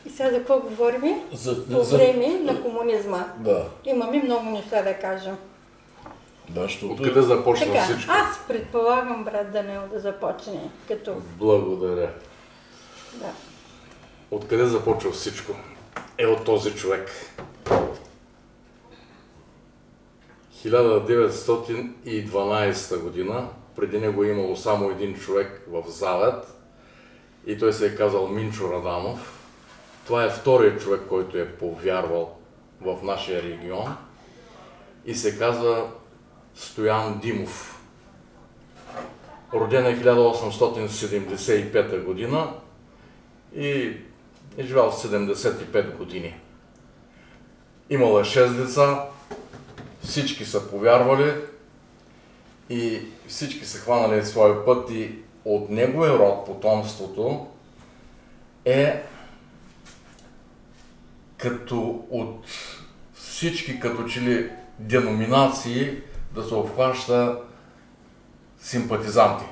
И сега за какво говорим? По време на комунизма. Да. Имаме много неща да кажем. Да, защото... Откъде започна Така, всичко? аз предполагам брат Данил да започне като... Благодаря. Да. Откъде започва всичко? От този човек. 1912 година, преди него е имало само един човек в Завет и той се е казал Минчо Раданов. Това е вторият човек, който е повярвал в нашия регион и се казва Стоян Димов. Роден е 1875 година и е живял 75 години. Имал е 6 деца, всички са повярвали и всички са хванали своя път и от неговия род, потомството, е като от всички като че ли деноминации да се обхваща симпатизанти.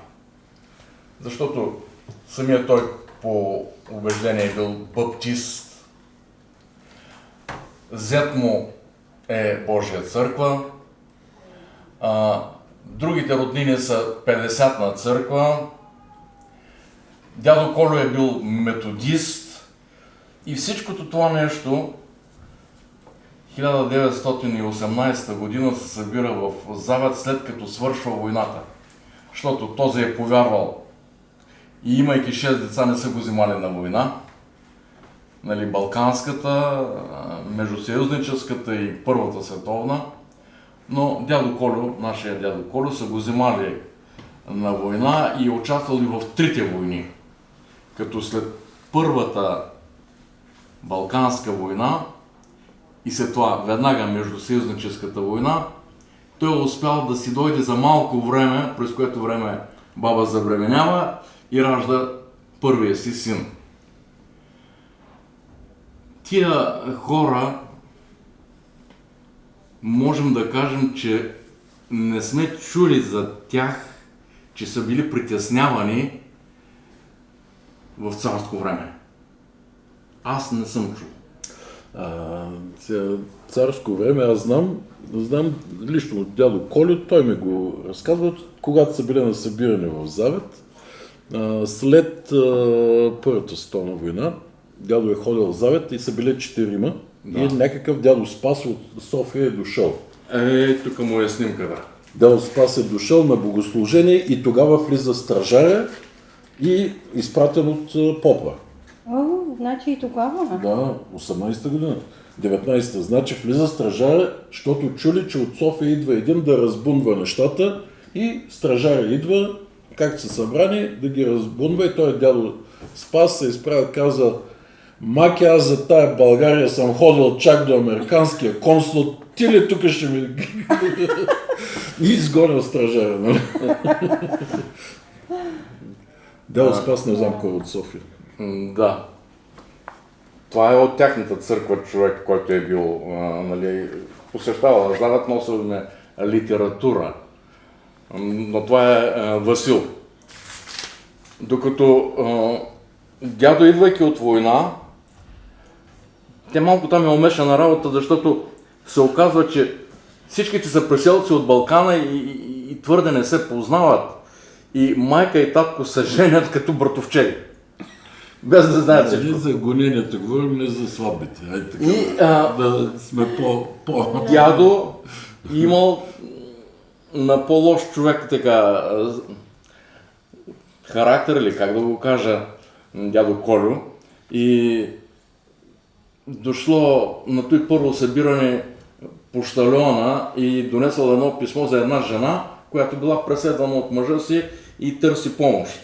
Защото самият той по убеждение е бил баптист, зет му е Божия църква, другите роднини са 50-на църква, дядо Колю е бил методист и всичкото това нещо 1918 година се събира в Завет, след като свършва войната. Защото този е повярвал и имайки 6 деца не са го взимали на война. Нали, Балканската, Междусъюзническата и Първата световна. Но дядо Колю, нашия дядо Колю, са го взимали на война и участвали в трите войни. Като след Първата Балканска война и след това веднага Междусъюзническата война, той е успял да си дойде за малко време, през което време баба забременява и ражда първия си син. Тия хора, можем да кажем, че не сме чули за тях, че са били притеснявани в царско време. Аз не съм чул. Царско време, аз знам лично от дядо Колю, той ми го разказва, когато са били на събиране в Завет. След Първата световна война, дядо е ходил в Завет и са били 4 и някакъв дядо Спас от София е дошъл. Тук му е снимката. Дядо Спас е дошъл на богослужение и тогава влиза стражаря и изпратен от попа. Значи и тогава? Да, 18-та година. 19-та. Значи влиза стражаря, защото чули, че от София идва един да разбунва нещата и стражаря идва, както са събрани, да ги разбунва и той дядо Спас се изправя, каза: "Маки, аз за тая България съм ходил чак до американския консул, ти ли тук ще ми..." И изгонил стражаря, нали? Дядо Спас не знам кой е от София. Да. Това е от тяхната църква човек, който е бил, нали, посещавал Завет, носил ме литература. Но това е Васил. Докато дядо, идвайки от война, те малко там е умешана работа, защото се оказва, че всичките са преселци от Балкана и твърде не се познават. И майка и татко се женят като братовчеди. Без да знаят всичко. Не за гоненията говорим, не за слабите. Ай, така, да сме по... Дядо имал на по-лош човек така характер, или как да го кажа, дядо Колю. И дошло на той първо събиране пощальона и донесъл едно писмо за една жена, която била преследвана от мъжа си и търси помощ.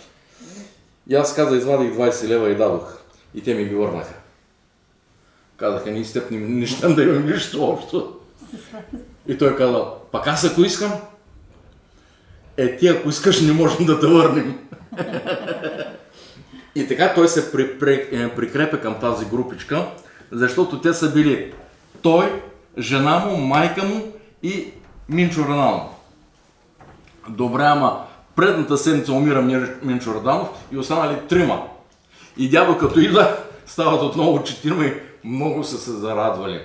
И аз каза, извадих 20 лева и дадох. И те ми ги върнаха. Казаха, ние с теб не щем да имам нищо общо. И той каза, пак аз ако искам, ти ако искаш не можем да те върнем. И така той се прикрепя към тази групичка, защото те са били той, жена му, майка му и Минчо Раданов. Добре, ама предната седмица умира Минчо Раданов и останали 3. И дядо като идва, стават отново 4 и много са се зарадвали.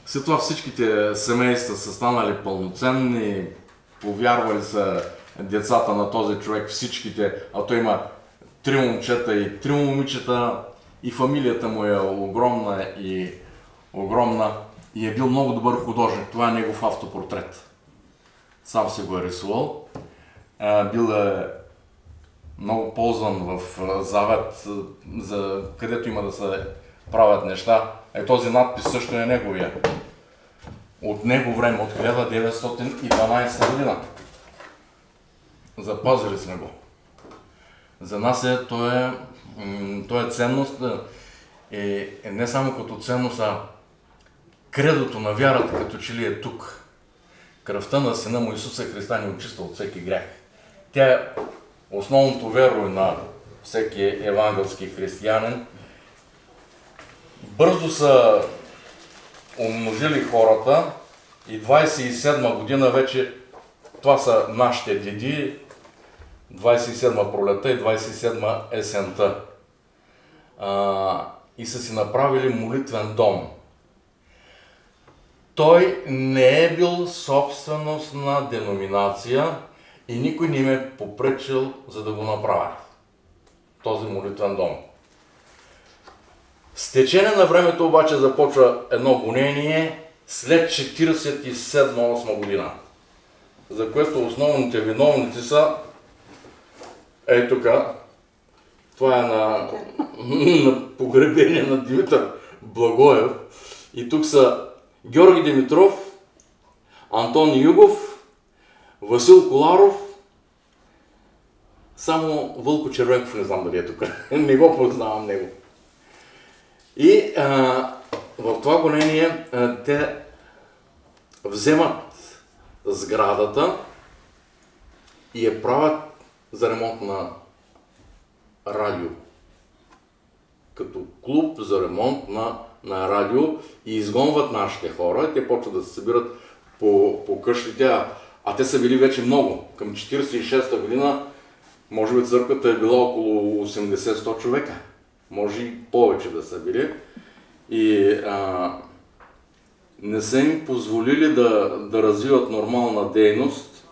След това всичките семейства са станали пълноценни, повярвали са децата на този човек, всичките, а той има 3 момчета и 3 момичета и фамилията му е огромна и е бил много добър художник. Това е негов автопортрет. Сам се го е рисувал. Бил е много ползван в Завет, където има да се правят неща. Този надпис също е неговия. От него време, от 1912 година. Запазили сме го. За нас той е ценност, не само като ценност, а кредото на вярата, като че ли е тук. Кръвта на Сина му Исуса Христа ни очиства от всеки грях. Тя е основното веро на всеки евангелски християнин. Бързо са умножили хората и 27 година вече това са нашите деди, 27 пролета и 27 есента. И са си направили молитвен дом. Той не е бил собственост на деноминация и никой не им е попречил за да го направят. Този молитвен дом. С течение на времето обаче започва едно гонение след 47-8 година, за което основните виновници са тук. Това е на погребение на Димитър Благоев. И тук са Георги Димитров, Антон Югов, Васил Коларов, само Вълко Червенков не знам дали е тук. Не го познавам него. И в това гонение те вземат сградата и я правят за ремонт на радио. Като клуб за ремонт на радио и изгонват нашите хора. Те почват да се събират по къщите, а те са били вече много. Към 46-та година, може би църквата е била около 80-100 човека. Може и повече да са били. И не са им позволили да развиват нормална дейност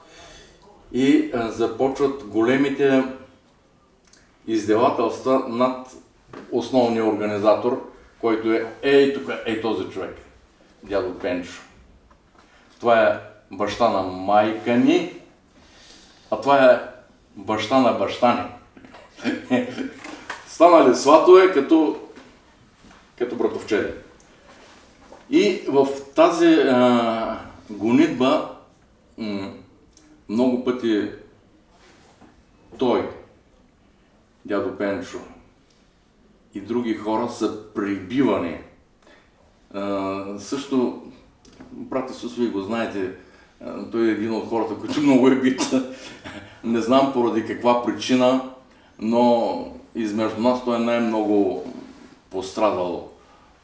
и започват големите издевателства над основния организатор, който е тук, този човек, дядо Пенчо. Това е баща на майка ни, а това е баща на баща ни. Станали сватове като братовчеди. И в тази гонитба много пъти той, дядо Пенчо и други хора са прибивани. Също, брат Исус, вие го знаете, той е един от хората, които много е бит. Не знам поради каква причина, но измежду нас той е най-много пострадал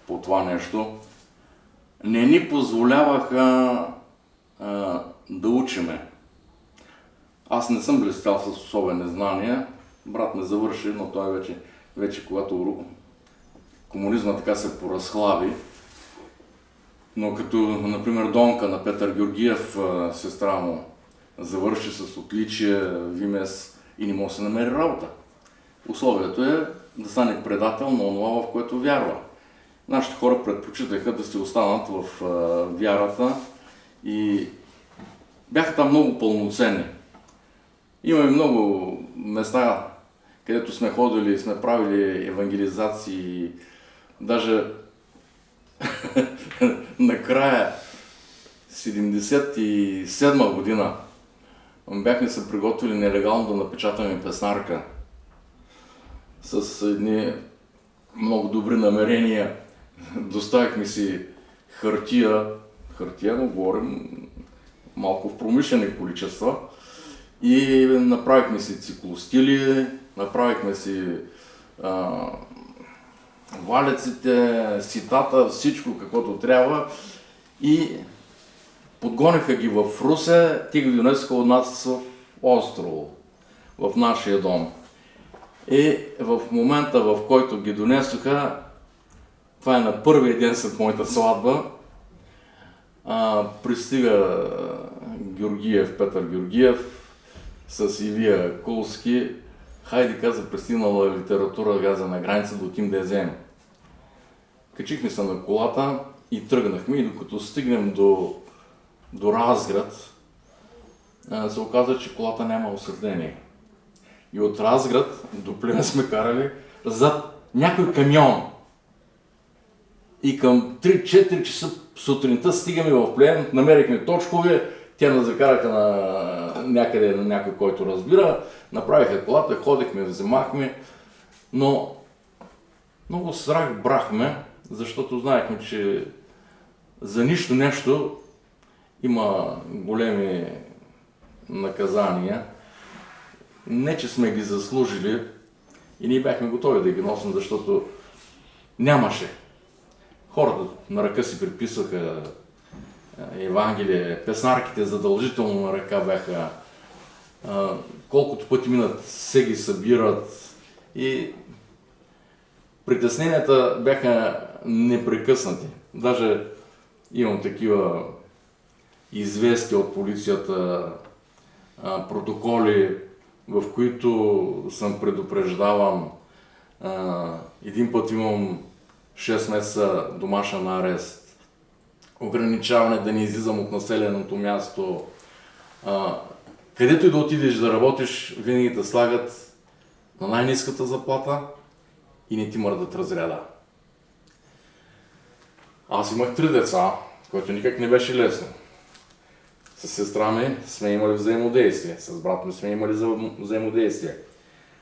по това нещо. Не ни позволяваха да учиме. Аз не съм блестял с особени знания. Брат ме завърши, но той вече когато комунизма така се поразхлаби. Но като, например, Донка на Петър Георгиев, сестра му, завърши с отличие Вимес и не може да се намери работа. Условието е да стане предател на онова, в което вярва. Нашите хора предпочитаха да се останат в вярата и бяха там много пълноценни. Имаме много места, където сме ходили и сме правили евангелизации. Даже накрая 77 година бяхме се приготвили нелегално да напечатаме песнарка с едни много добри намерения. Доставихме си хартия, но говорим малко в промишлени количества, и направихме си циклостили, направихме си валеците, ситата, всичко каквото трябва, и подгониха ги в Русе, ти ги донесоха от нас в Острово, в нашия дом. И в момента, в който ги донесоха, това е на първия ден след моята сватба, пристига Георгиев, Петър Георгиев с Илия Кулски. Хайде, каза, пристигнала литература, каза, на граница да отим да я вземем. Качихме се на колата и тръгнахме, и докато стигнем до Разград, се оказа, че колата няма осветление. И от Разград до Плевен сме карали зад някой камион. И към 3-4 часа сутринта стигаме в Плевен, намерихме точкове, те нас закараха някъде на някой, който разбира, направиха колата, ходихме, вземахме, но много страх брахме, защото знаехме, че за нищо нещо има големи наказания. Не, че сме ги заслужили и ние бяхме готови да ги носим, защото нямаше. Хората на ръка си приписваха Евангелие, песнарките задължително на ръка бяха. Колкото пъти минат, се ги събират и притесненията бяха непрекъснати. Даже имам такива известия от полицията, протоколи, в които съм предупреждаван. Един път имам 6 месеца домашен арест, ограничаване да не излизам от населеното място. Където и да отидеш да работиш, винаги те слагат на най-ниската заплата и не ти мърдат разряда. Аз имах 3 деца, което никак не беше лесно. С сестра ми сме имали взаимодействие, с брат ми сме имали взаимодействие.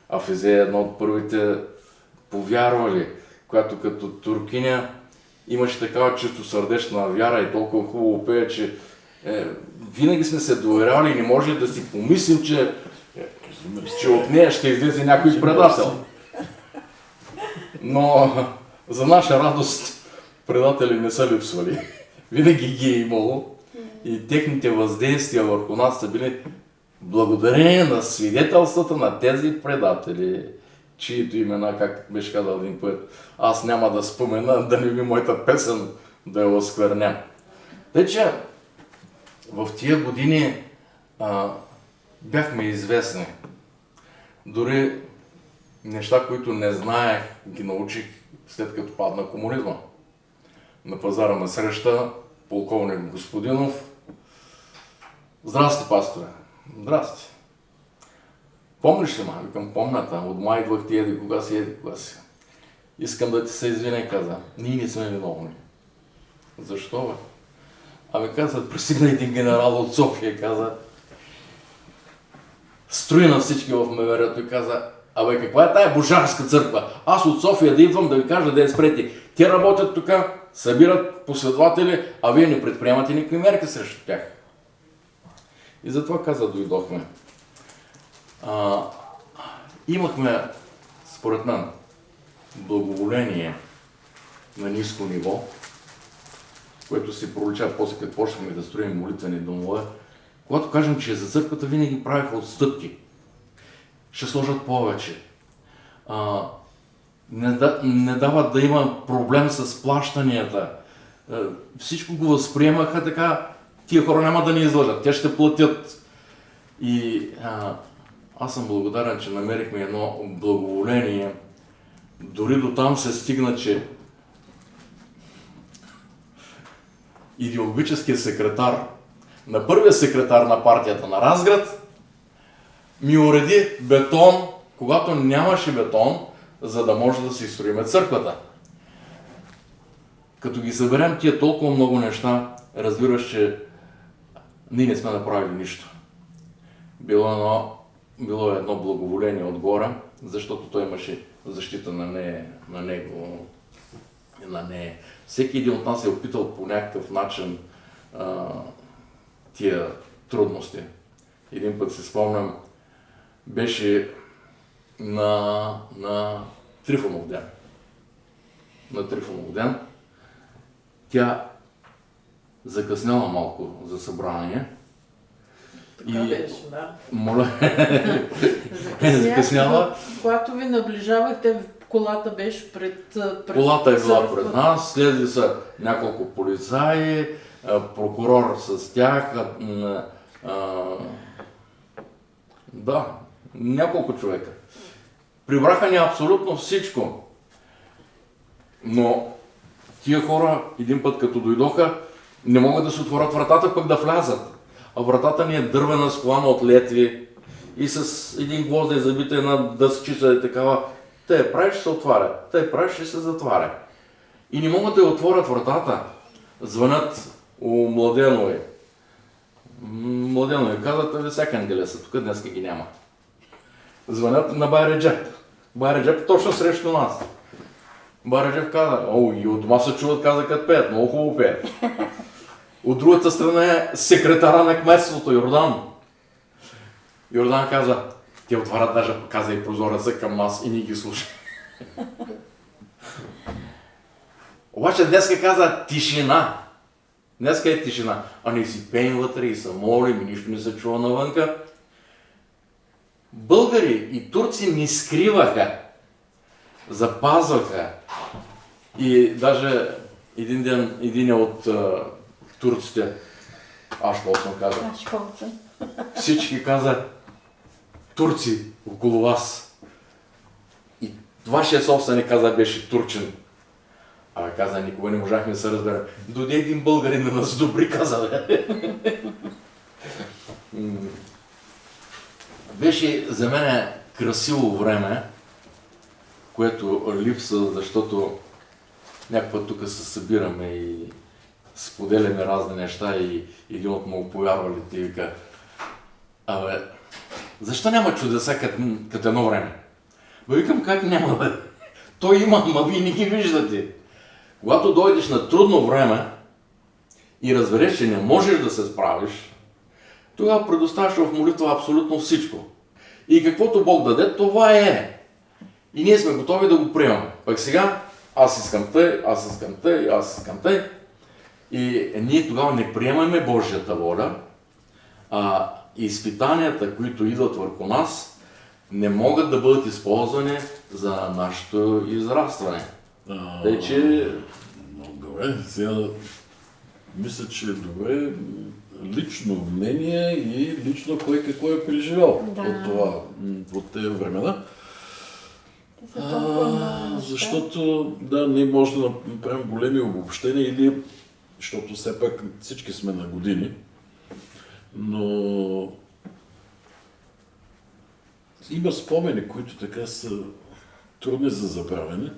Афизе е едно от първите повярвали, която като туркиня имаше такава чистосърдечна вяра и толкова хубаво пее, че винаги сме се доверяли и не може да си помислим, че от нея ще излезе някой предател. Но за наша радост предатели не са липсвали. Винаги ги е имало и техните въздействия върху нас са били благодарение на свидетелствата на тези предатели, чието имена, как беше казал един поет, аз няма да спомена, да не би моята песен да я оскверням. Тъй, че в тия години бяхме известни. Дори неща, които не знаех, ги научих след като падна комунизма. На пазара на среща полковник Господинов. Здрасти, пасторе. Здрасти. Помниш ли, ма? Викам, помната. От май идвах ти еди кога си. Искам да ти се извиня, каза. Ние не сме виновни. Защо, бе? Ами каза, пристигна един генерал от София, каза. Строи на всички в МВР-то и каза, абе, каква е тая божарска църква? Аз от София да идвам да ви кажа да я спрете. Те работят тук, събират последователи, а вие не предприемате никакви мерки срещу тях. И затова, каза, дойдохме. Имахме, според мен, благоволение на ниско ниво, което се пролича после като почнахме да строим молитвени домове. Когато кажем, че за църквата винаги правиха отстъпки, ще сложат повече. Не дават да има проблем с плащанията. Всичко го възприемаха така, тия хора няма да ни излъжат, те ще платят. И аз съм благодарен, че намерихме едно благоволение. Дори до там се стигна, че идеологическият секретар на първия секретар на партията на Разград ми уреди бетон, когато нямаше бетон, за да може да си строиме църквата. Като ги съберем тия толкова много неща, разбираш, че ние не сме направили нищо. Било едно благоволение отгоре, защото той имаше защита на него. На нея. Всеки един от нас е опитал по някакъв начин тия трудности. Един път си спомням, беше на Трифонов ден. На Трифонов ден. Тя закъсняла малко за събрание Така беше, да. Моля. Закъснява. Когато ви наближавахте, колата беше пред Колата е била пред църквата. нас, слезли са няколко полицаи, прокурор с тях, да, няколко човека. Прибраха ни абсолютно всичко. Но тия хора един път като дойдоха, не могат да се отворят вратата, пък да влязат. А вратата ни е дървена, склана от летви и с един гвозд е забита една дъсчица и такава. Те правиш, ще се отваря, те правиш, ще се затваря. И не могат да отворят вратата. Звънят у Младенови. Младенови казват, всяка неделя са тук, днеска ги няма. Звънят на Бай Реджеп. Бай Реджеп точно срещу нас. Бай Реджеп каза, и от дома се чуват, каза, като пеят, много хубаво пеят. От другата страна е секретара на кметството, Йордан. Йордан каза, те отварят, даже каза и прозореца към нас и ние ги слушаме. Обаче днеска каза тишина. Днеска е тишина. А ние си пеем вътре и се молим и нищо не се чува навънка. Българи и турци ни скриваха. Запазваха. И даже един ден, един от турците, Ашколсън каза, всички каза, турци около вас. И вашия собственик каза, беше турчин. А каза, никога не можахме да се разберем. Дойде един българин да нас добри, каза. Беше за мен красиво време, което липсва, защото някакъв тук се събираме и споделяме разни неща и един от много повярвалите и вика, защо няма чудеса като едно време? Викам, как няма, бе? Той има, ама вие не ги виждате. Когато дойдеш на трудно време и разбереш, че не можеш да се справиш, тогава предоставяш в молитва абсолютно всичко. И каквото Бог даде, това е. И ние сме готови да го приемаме. Пък сега, аз искам тъй, аз искам тъй, аз искам тъй. И ние тогава не приемаме Божията воля, а изпитанията, които идват върху нас, не могат да бъдат използвани за нашето израстване. Тъй, че... Добре, сега мисля, че е добре лично мнение и лично кой какво е преживял от това, от тези времена. Защото, да, ние може да направим големи обобщения или, защото все пак всички сме на години, но има спомени, които така са трудни за забравяне,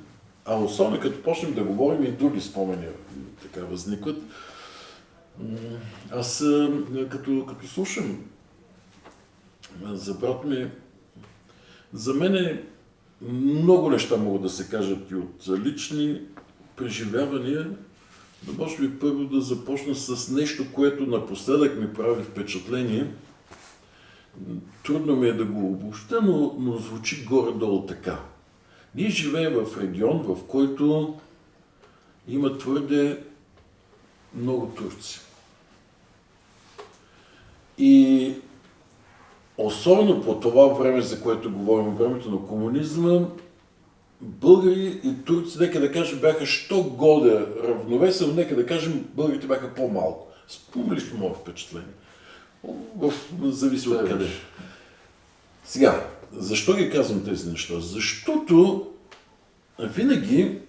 а особено като почнем да говорим и други спомени така възникват. Аз като слушам за брат ми, за мен много неща могат да се кажат и от лични преживявания, но може би първо да започна с нещо, което напоследък ми прави впечатление. Трудно ми е да го обобща, но звучи горе-долу така. Ние живеем в регион, в който има твърде много турци. И особено по това време, за което говорим, времето на комунизма, българи и турци, нека да кажем, бяха що годе равновесие, но нека да кажем, българите бяха по-малко. Лично мое впечатление. Зависи от къде. Сега, защо ги казвам тези неща? Защото винаги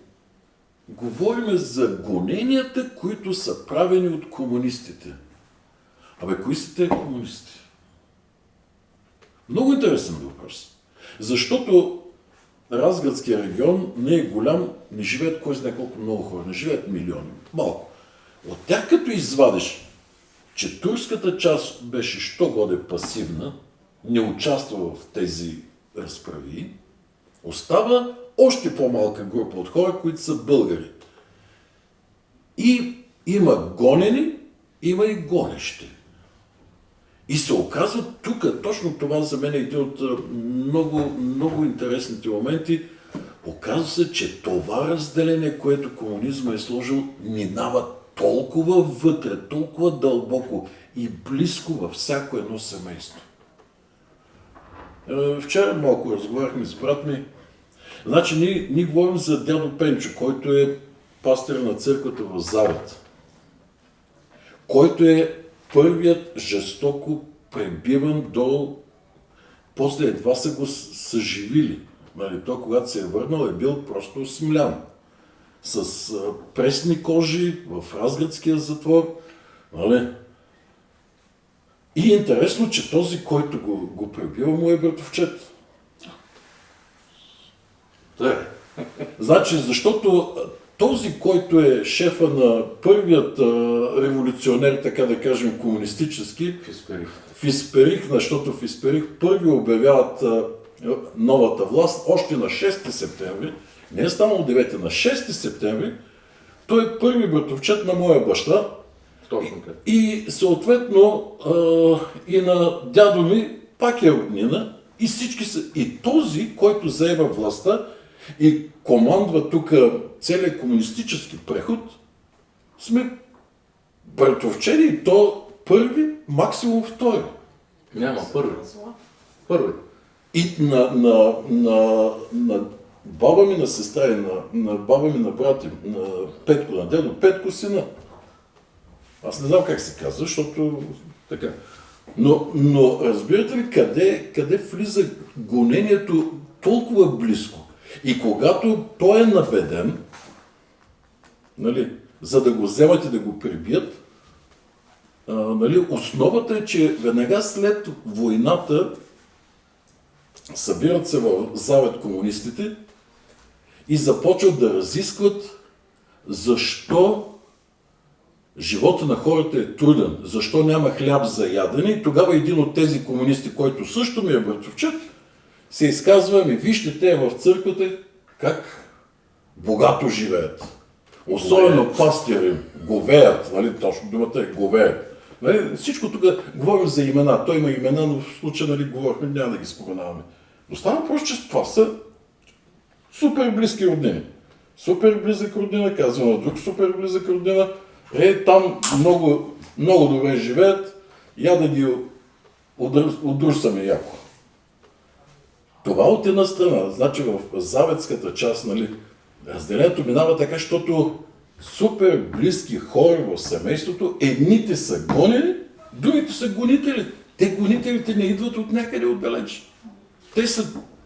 говорим за гоненията, които са правени от комунистите. Абе, кои са тези комунисти? Много интересен въпрос. Защото Разградския регион не е голям, не живеят кой знае колко много хора, не живеят милиони, малко. От тях като извадиш, че турската част беше що годе пасивна, не участва в тези разправи, остава още по-малка група от хора, които са българи. И има гонени, има и гонещи. И се оказва тук, точно това за мен е един от много интересните моменти, оказва се, че това разделение, което комунизма е сложил, минава толкова вътре, толкова дълбоко и близко във всяко едно семейство. Вчера малко разговаряхме с брат ми. Значи ние говорим за дядо Пенчо, който е пастир на църквата в Завет, който е първият жестоко пребиван до... После едва са го съживили. Нали, той, когато се е върнал, е бил просто смлян. С пресни кожи в Разградския затвор. Нали. И интересно, че този, който го пребива, му е братовчет. Да. Значи, защото този, който е шефа на първият революционер, така да кажем, комунистически, в Исперих, защото в Исперих първи обявяват новата власт още на 6 септември, не е станало 9, на 6 септември, той е първи братовчет на моя баща. Точно така. И съответно и на дядо ми пак е роднина и всички са. И този, който заема властта и командва тук целият комунистически преход, сме братовчени и то първи, максимум втори. Няма първи. Първи. И на баба ми, на сестра и на баба ми, на брат, на Петко, на дядо Петко сина. Аз не знам как се казва, защото така. Но разбирате ли къде влиза гонението толкова близко? И когато той е набеден, нали, за да го вземат и да го прибият, нали, основата е, че веднага след войната събират се в Завет комунистите и започват да разискват защо живота на хората е труден, защо няма хляб за ядене. И тогава един от тези комунисти, който също ми е братовчет, се изказва: вижте те в църквата как богато живеят. Особено пастири говеят, нали, точно думата е говеят. Нали, всичко тук говорим за имена. Той има имена, но в случая, нали, говорихме, няма да ги споменаваме. Но стана просто, че това са супер близки роднини. Супер близък роднина, казвам на друг супер близък роднина. Там много, много добре живеят, я да ги удрусаме яко. Това от една страна. Значи в заветската част, нали, разделението минава така, защото супер близки хора в семейството, едните са гонени, другите са гонители. Те гонителите не идват от някъде отдалеч.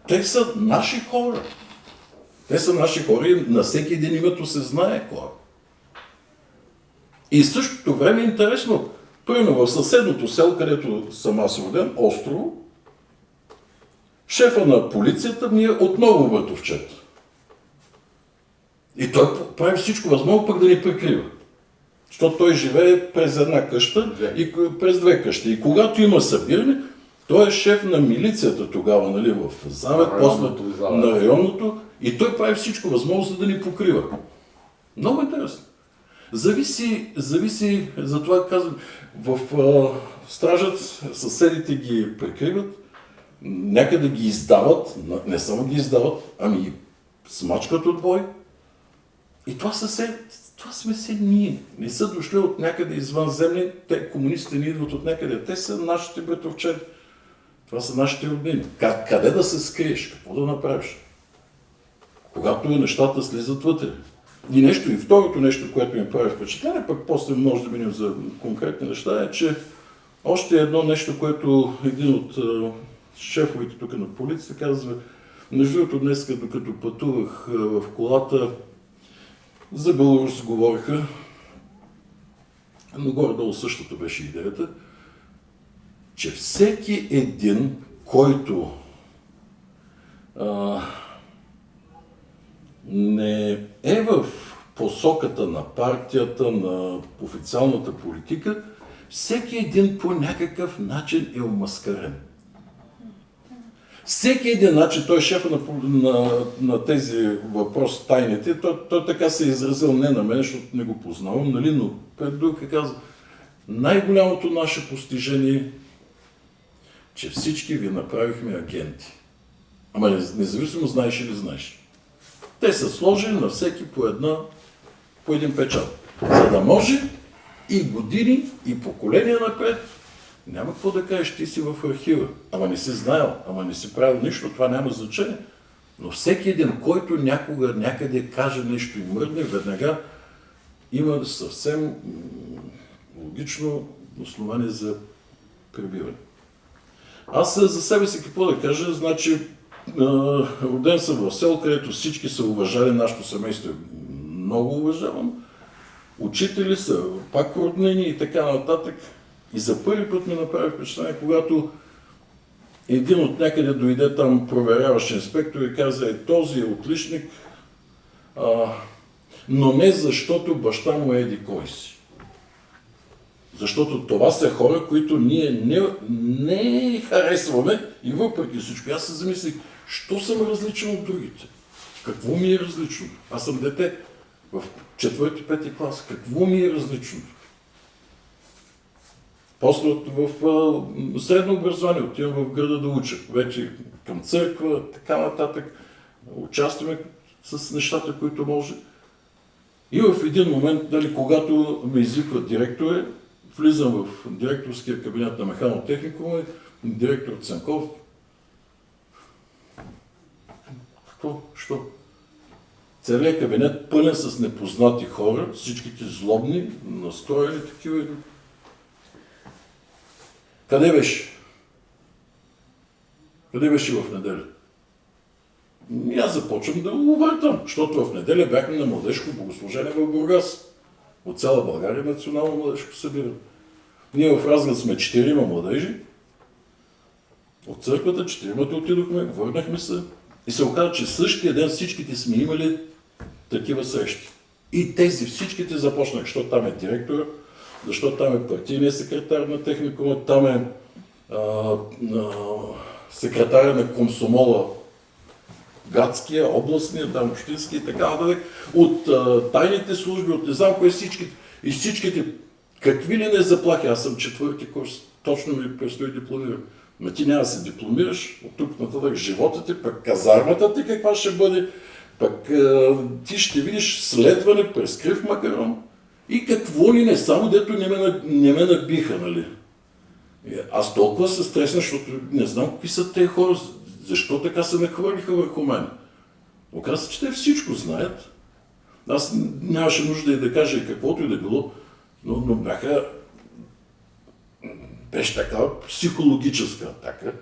Те са наши хора. Те са наши хора и на всеки един името се знае кой. И в същото време е интересно. Примерно в съседното село, където съм аз роден, Острово, шефа на полицията ми е отново братовчет. И той прави всичко възможно пък да ни прикрива. Защото той живее през една къща и през две къщи. И когато има събиране, той е шеф на милицията тогава, нали, в Завет, после на районното, и той прави всичко възможно, за да ни покрива. Много интересно. Зависи, затова казвам, в стражът съседите ги прикриват, някъде ги издават, не само ги издават, ами ги смачкат от бой. И това сме се ние. Не са дошли от някъде извън земли, те комунистите не идват от някъде, те са нашите братовчети. Това са нашите роднини. Къде да се скриеш? Какво да направиш? Когато нещата слизат вътре. И второто нещо, което ми прави впечатление, пък после може да минем за конкретни неща, е, че още едно нещо, което един от шефовите тук на полицията казва: между другото днес, докато пътувах в колата, за Беларус говориха, но горе-долу същото беше идеята, че всеки един, който не е в посоката на партията, на официалната политика, всеки един по някакъв начин е омаскарен. Всеки един начин, той е шефа на тези въпроси, тайните, той така се е изразил не на мен, защото не го познавам, нали, но пред друг каза: най-голямото наше постижение, че всички ви направихме агенти. Ама независимо знаеш или знаеш. Те са сложени на всеки по един печат. За да може И години, и поколения напред. Няма какво да кажеш, ти си в архива. Ама не си знаел, ама не си правил нищо, това няма значение. Но всеки един, който някога някъде каже нещо и мръдне, веднага има съвсем логично основание за прибиване. Аз за себе си какво да кажа, значи роден съм в село, където всички са уважали, нашето семейство е много уважавано. Учители са пак роднини и така нататък. И за първи път ми направи впечатление, когато един от някъде дойде там проверяващ инспектор и каза, този е отличник, но не защото баща му е еди кой си. Защото това са хора, които ние не харесваме и въпреки всичко. Аз се замислих, що съм различен от другите? Какво ми е различно? Аз съм дете в 4-5 клас. Какво ми е различно? После в средно образование отивам в града да уча. Вече към църква, така нататък. Участваме с нещата, които може. И в един момент, когато ме извиква директора, влизам в директорския кабинет на механотехникума, директор Цанков. Какво? Що? Целият кабинет пълен с непознати хора, всичките злобни, настроени такива. Къде беше? Къде беше в неделя? И аз започвам да го увъртам, защото в неделя бяхме на младежко богослужение в Бургас. От цяла България национално младежко събиране. Ние в Разград сме 4 младежи. От църквата 4 отидохме, върнахме се. И се оказа, че същия ден всичките сме имали такива срещи. И тези всичките започнах, защото там е директора, защото там е партийният секретар на техникума, там е секретаря на комсомола, градския, областния, там общински и така нататък, от тайните служби, от не знам кое всичките. И всичките, какви ли не заплахи, аз съм 4-ти курс, точно ми предстои дипломирам. Но ти няма да се дипломираш, от тук нататък живота ти, пък казармата ти каква ще бъде, пък ти ще видиш следване през крив макарон. И какво ли не, само дето не ме набиха, нали? Аз толкова се стресна, защото не знам какви са тези хора, защо така се нахвърлиха върху мен. Оказва се, че те всичко знаят. Аз нямаше нужда и да кажа и каквото и да било, но беше такава психологическа атака,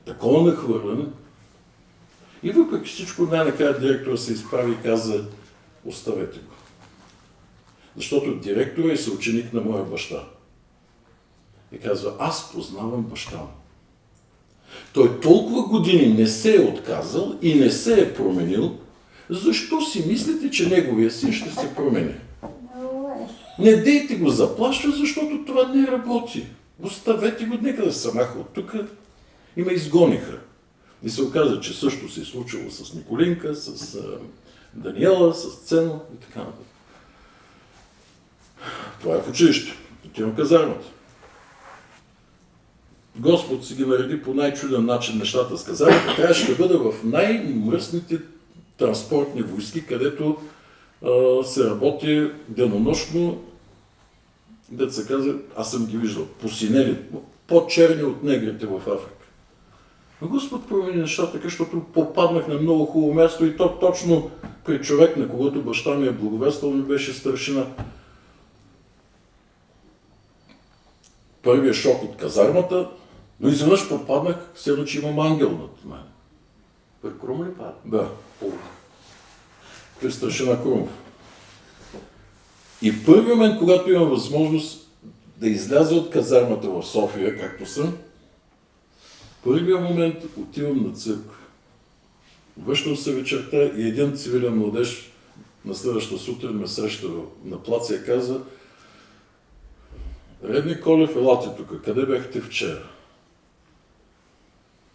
такова нахвърляне. И въпреки всичко, най-накрая директора се изправи и каза, оставете го. Защото директора е съученик на моя баща. И казва, аз познавам баща му. Той толкова години не се е отказал и не се е променил, защо си мислите, че неговия син ще се промени? Не дейте го заплашва, защото това не работи. Оставете го, нека да се маха от тук. И ме изгониха. И се оказа, че също се е случило с Николинка, с Даниела, с Цено и така нататък. Това е в училище. Отивам казармата. Господ си ги нареди по най-чуден начин нещата с казармата. Трябваше да бъда в най-мръсните транспортни войски, където се работи денонощно. Дето се казва, аз съм ги виждал, посинели, по-черни от негрите в Африка. Но Господ промени нещата, така, защото попаднах на много хубаво място и то точно при човек, на когото баща ми е благовествал, ми беше старшина. Първият шок от казармата, но изведнъж попаднах, все едно, че имам ангел над мен. При Крум ли пада? Да. При старшина Крумов. И първи момент, когато имам възможност да изляза от казармата в София, както съм, първият момент отивам на църква. Връщам се вечерта и един цивилен младеж на следващата сутрин ме среща на плаца и каза: Редни Колев, елате тук, къде бяхте вчера?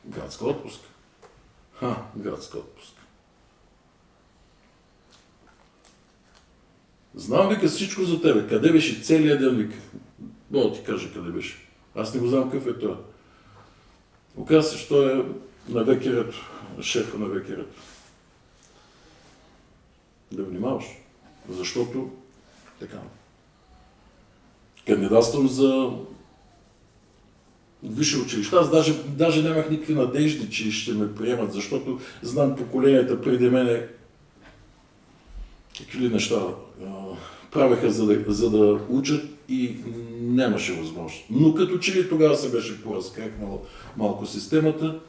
Градска отпуска. Градска отпуска. Знам, вика, всичко за тебе. Къде беше целият ден, вика? Мога да ти кажа къде беше. Аз не го знам какъв е това. Оказва се, че той е на векерето, шефа на векерето. Да внимаваш, защото така. кандидатствам за висше училище. Аз даже нямах никакви надежди, че ще ме приемат, защото знам поколенията преди мене какви ли неща правеха, за да учат и нямаше възможност. Но като че ли тогава се беше поразкрехнала малко системата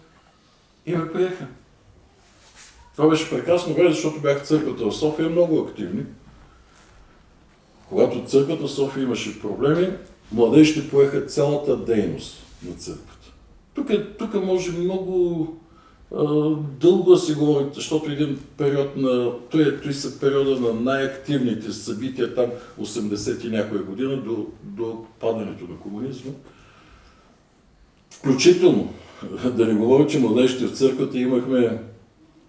и ме приеха. Това беше прекрасно време, защото бях в църквата в София много активни. Когато църквата в София имаше проблеми, младежите поеха цялата дейност на църквата. Тук може много дълго да се говори, защото един период на... Той са периода на най-активните събития, там 80 и някоя година, до падането на комунизма. Включително, да не говоря, че младежите в църквата имахме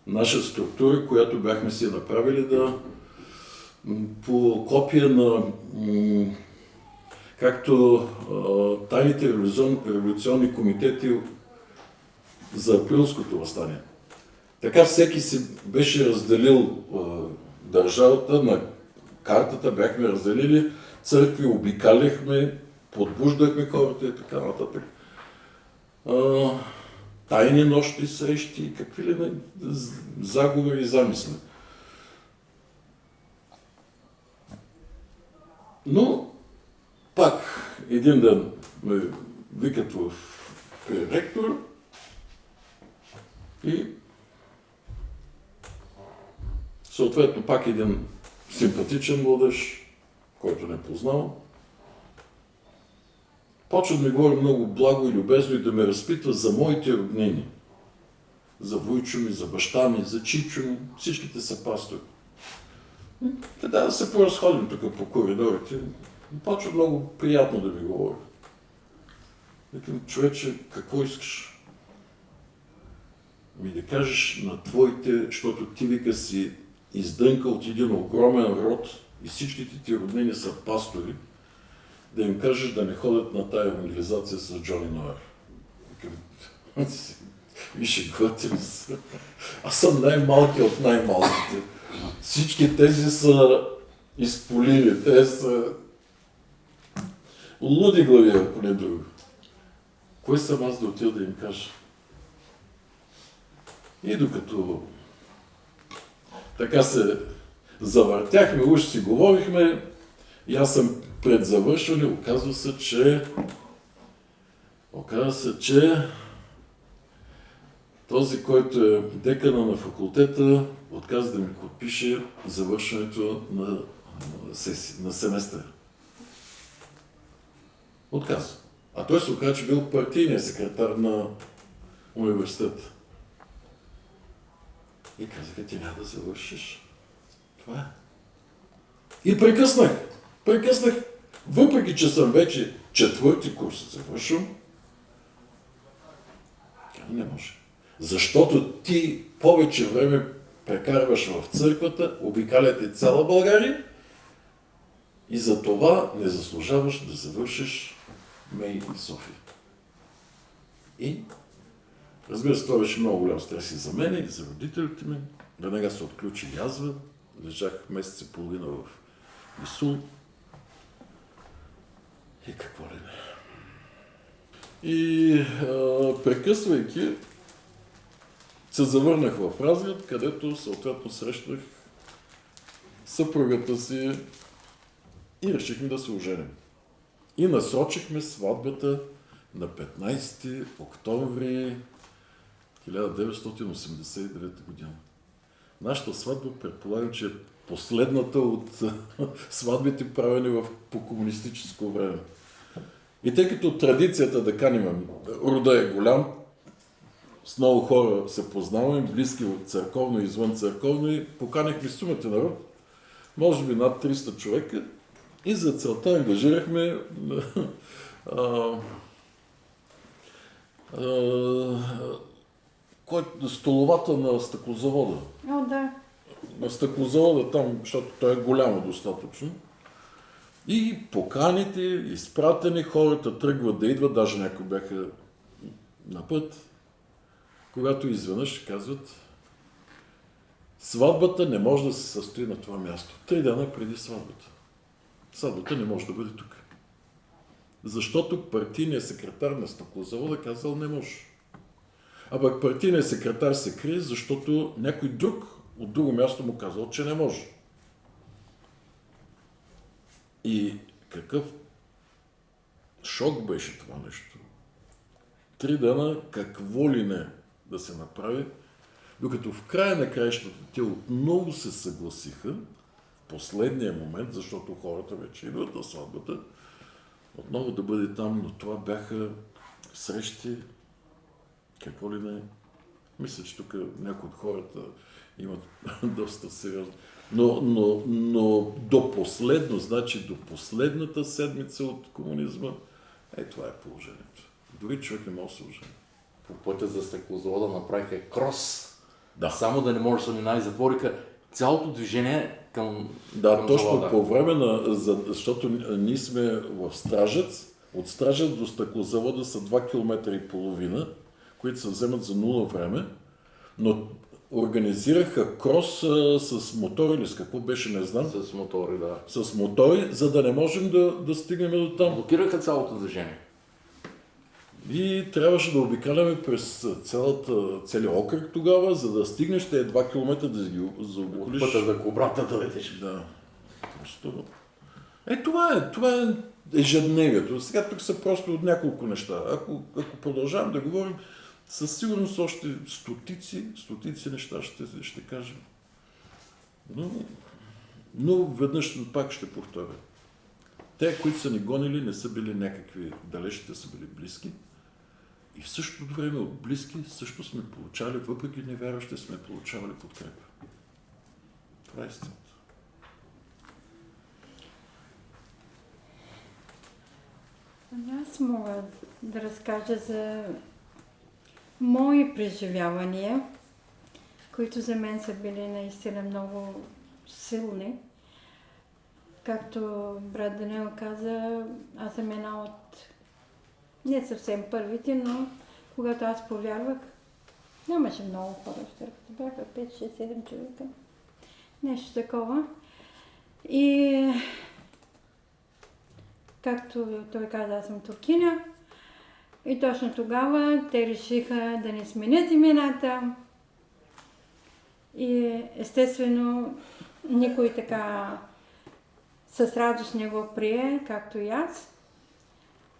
наша структура, която бяхме си направили по копия на както тайните революционни комитети за априлското въстание. Така всеки си беше разделил държавата на картата, бяхме разделили църкви, обикаляхме, подбуждахме хората и така нататък. Тайни нощни срещи, какви ли заговори и замисли. Но пак един ден ме викат при ректор и съответно пак един симпатичен младеж, който не познавам, почва да ми говори много благо и любезно и да ме разпитва за моите роднини. За вуйчо ми, за баща ми, за чичо ми. Всичките са пастори. Да се поразходим тук по коридорите. Почва много приятно да ми говори. Викам, човече, какво искаш? Да кажеш на твоите, защото ти вика си издънка от един огромен род и всичките ти роднини са пастори, да им кажеш да не ходят на тая евангелизация с Джони Ноер. Виж, готини са. Аз съм най-малки от най-малките. Всички тези са изполили. Те са луди глави, ако не друго. Кой съм аз да отида да им кажа? И докато така се завъртяхме, уж си говорихме, и аз съм пред завършване, оказва се, че този, който е декана на факултета, отказа да ми подпише завършването на семестър. Отказа. А той се оказа, че бил партийният секретар на университета. И казаха, ти няма да завършиш. Това е. И прекъснах, въпреки че съм вече четвърти курс завършил, не може. Защото ти повече време прекарваш в църквата, обикаляте цяла България и за това не заслужаваш да завършиш МЕИ и София. И разбира се, това беше много голям стрес и за мен, и за родителите ми. Веднага се отключи язва, лежах месец и половина в Исул. И какво ли не. И прекъсвайки, се завърнах в Разград, където съответно срещнах съпругата си и решихме да се оженим. И насрочихме сватбата на 15 октомври 1989 година. Нашата сватба, предполагам, че е последната от сватбите, правени по комунистическо време. И тъй като традицията да каним, рода е голям, с много хора се познаваме, близки от църковно и извън църковно, и поканихме сумата народ, може би над 300 човека, и за целта ангажирахме столовата на стъклозавода. О, да. На стъклозавода там, защото той е голямо достатъчно. И поканите, изпратени, хората тръгват да идват, даже някои бяха на път, когато изведнъж казват, сватбата не може да се състои на това място. 3 дена преди сватбата. Сватбата не може да бъде тук. защото партийният секретар на стъклозавода казал не може. А пък партийният секретар се крие, защото някой друг от друго място му казал, че не може. И какъв шок беше това нещо. 3 дена какво ли не да се направи, докато в края на краищата те отново се съгласиха в последния момент, защото хората вече идват на сватбата, отново да бъде там, но това бяха срещи, какво ли не. Мисля, че тук някои от хората имат доста сериозно. Но до последно, значи до последната седмица от комунизма, това е положението. Дори човек не може да се ожени. По пътя за стъклозавода направиха крос. Да. Само да не може да се минава и затвориха цялото движение към Да, точно завода. по време защото ние сме в Стражец, от Стражец до стъклозавода са 2 км и половина, които се вземат за 0 време, но организираха крос с мотори или с какво беше, не знам. С мотори, да. С мотори, за да не можем да стигнем до там. Блокираха цялото движение. И трябваше да обикаляме през целият окръг тогава, за да стигнеш тези 2 км да ги заобиколиш. От пътя за Кобрата да летиш. Да. Просто... това е ежедневието. Сега тук са просто от няколко неща. Ако продължавам да говорим, със сигурност още стотици неща ще кажем. Но веднъж пак ще повторя. Те, които са ни гонили, не са били някакви далечите, са били близки. И в същото време от близки също сме получавали, въпреки невярващи, сме получавали подкрепа. Това е истината. Аз мога да разкажа за мои преживявания, които за мен са били наистина много силни. Както брат Даниел каза, аз съм една от не съвсем първите, но когато аз повярвах, нямаше много хора в църквата, бяха 5, 6, 7 човека. Нещо такова. И както той каза, аз съм туркиня. И точно тогава те решиха да не сменят имената. И естествено никой така с радост не го прие, както и аз.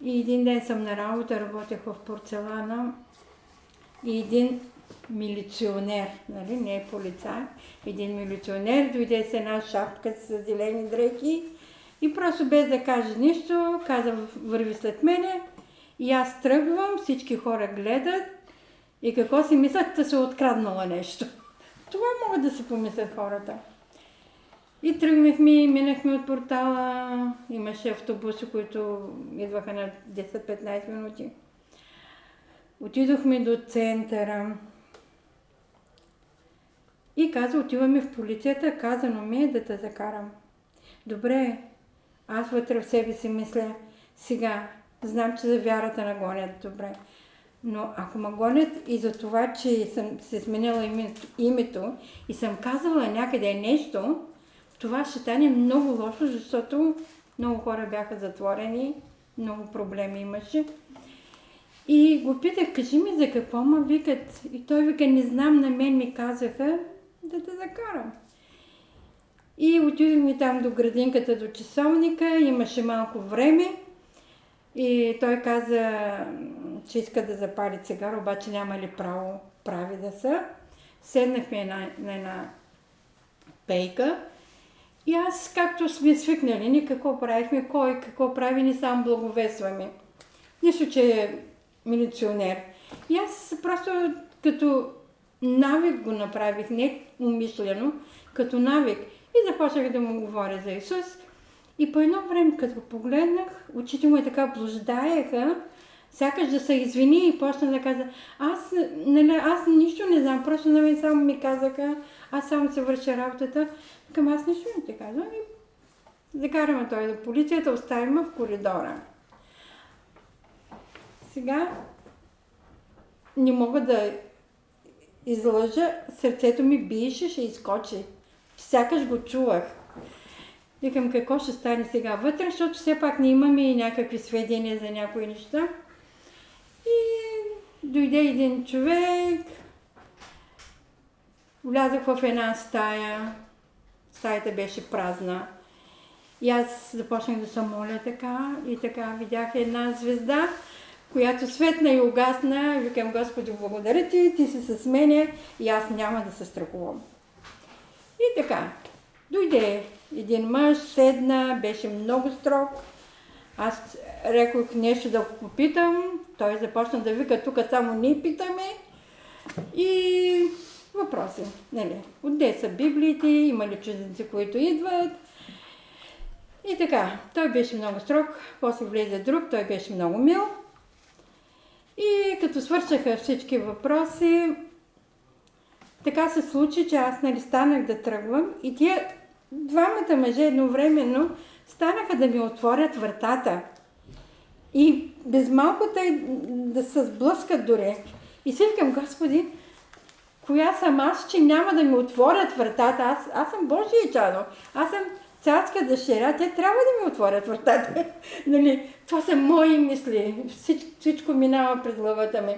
И един ден съм на работа, работех в порцелана и един милиционер, нали, не е полицай, един милиционер дойде с една шапка с зелени дрехи и просто без да каже нищо, каза върви след мене и аз тръгвам, всички хора гледат и какво си мислят, да се откраднала нещо. Това могат да си помислят хората. И тръгнахме и минахме от портала, имаше автобуси, които идваха на 10-15 минути. Отидохме до центъра и каза, отиваме в полицията, казано ми е да те закарам. Добре, аз вътре в себе си мисля, сега, знам, че за вярата нагонят, добре. Но ако ме гонят и за това, че съм се сменила името и съм казала някъде нещо, това ще стане много лошо, защото много хора бяха затворени, много проблеми имаше. И го питах, кажи ми за какво ме викат. И той вика, не знам, на мен ми казаха да те закарам. И отидохме там до градинката, до часовника, имаше малко време. И той каза, че иска да запали цигара, обаче няма ли прави да са. Седнахме на една пейка. И аз, както сме свикнали, ни какво правихме, кой какво прави, ни само благовестваме. Нищо, че е милиционер. И аз просто като навик го направих, не умишлено, като навик. И започнах да му говоря за Исус. И по едно време, като погледнах, очите му така блуждаеха, сякаш да се извини и почна да каза, аз нищо не знам, просто на мен само ми казаха, аз само се върша работата, към аз нищо не ти казвам и закараме той до полицията, оставим в коридора. Сега не мога да излъжа, сърцето ми биеше, ще изкочи. Сякаш го чувах. Викам, какво ще стане сега вътре, защото все пак не имаме и някакви сведения за някои неща. И дойде един човек, влязох в една стая, стаята беше празна. И аз започнах да се моля така и така. Видях една звезда, която светна и угасна. Викам, Господи, благодаря ти, ти си с мене и аз няма да се страхувам. И така, дойде един мъж, седна, беше много строг. Аз рекох нещо да го попитам. Той започна да вика, тук само ние питаме. И въпроси, нали, отде са библиите, има ли чужденци, които идват. И така, той беше много строг, после влезе друг, той беше много мил. И като свършаха всички въпроси, така се случи, че аз нали станах да тръгвам и тия двамата мъже едновременно станаха да ми отворят вратата. И без малко те да се сблъскат дори. И си викам, Господи, коя съм аз, че няма да ми отворят вратата? Аз съм Божие чадо. Аз съм царска дъщеря, те трябва да ми отворят вратата. Нали, това са мои мисли. Всичко минава пред главата ми.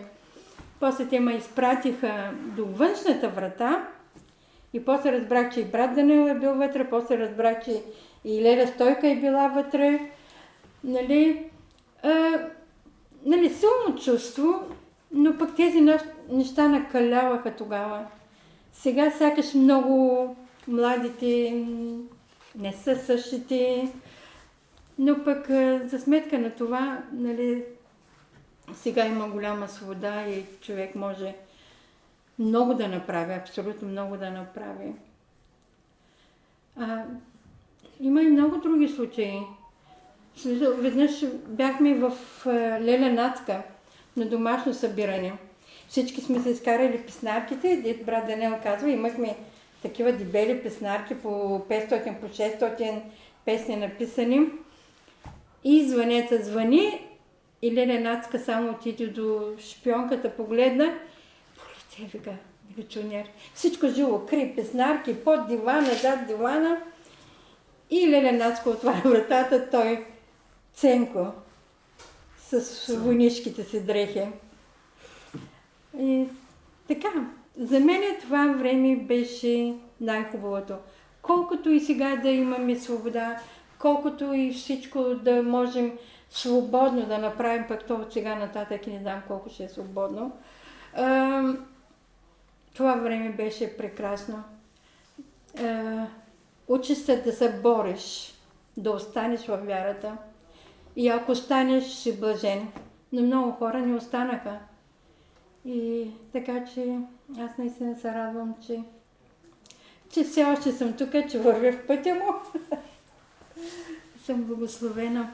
После те ме изпратиха до външната врата и после разбрах, че и брат Данил е бил вътре, после разбрах, че и Леля Стойка е била вътре. Нали, силно чувство, но пък тези неща накаляваха тогава. Сега сякаш много младите не са същите, но пък за сметка на това, нали, сега има голяма свобода и човек може много да направи, абсолютно много да направи. Има и много други случаи. Веднъж бяхме в Леля Нацка на домашно събиране. Всички сме се изкарали песнарките, брат Данел казва, имахме такива дебели песнарки по 500, по 600 песни написани. И звънеца звъни и Леля Нацка само отиде до шпионката, погледна. Полиция, вика, милиционер. Всичко живо, кри, песнарки, под дивана, зад дивана. И Леля Нацка отваря вратата, той Ценко с войнишките си дрехи. И така, за мен това време беше най-хубавото. Колкото и сега да имаме свобода, колкото и всичко да можем свободно да направим, пък то от сега нататък и не знам колко ще е свободно. Това време беше прекрасно. Учи се да се бориш, да останеш във вярата. И ако останеш, си блажен. Но много хора не останаха. И така че аз наистина се радвам, че все още съм тук, че вървя в пътя му. Съм благословена.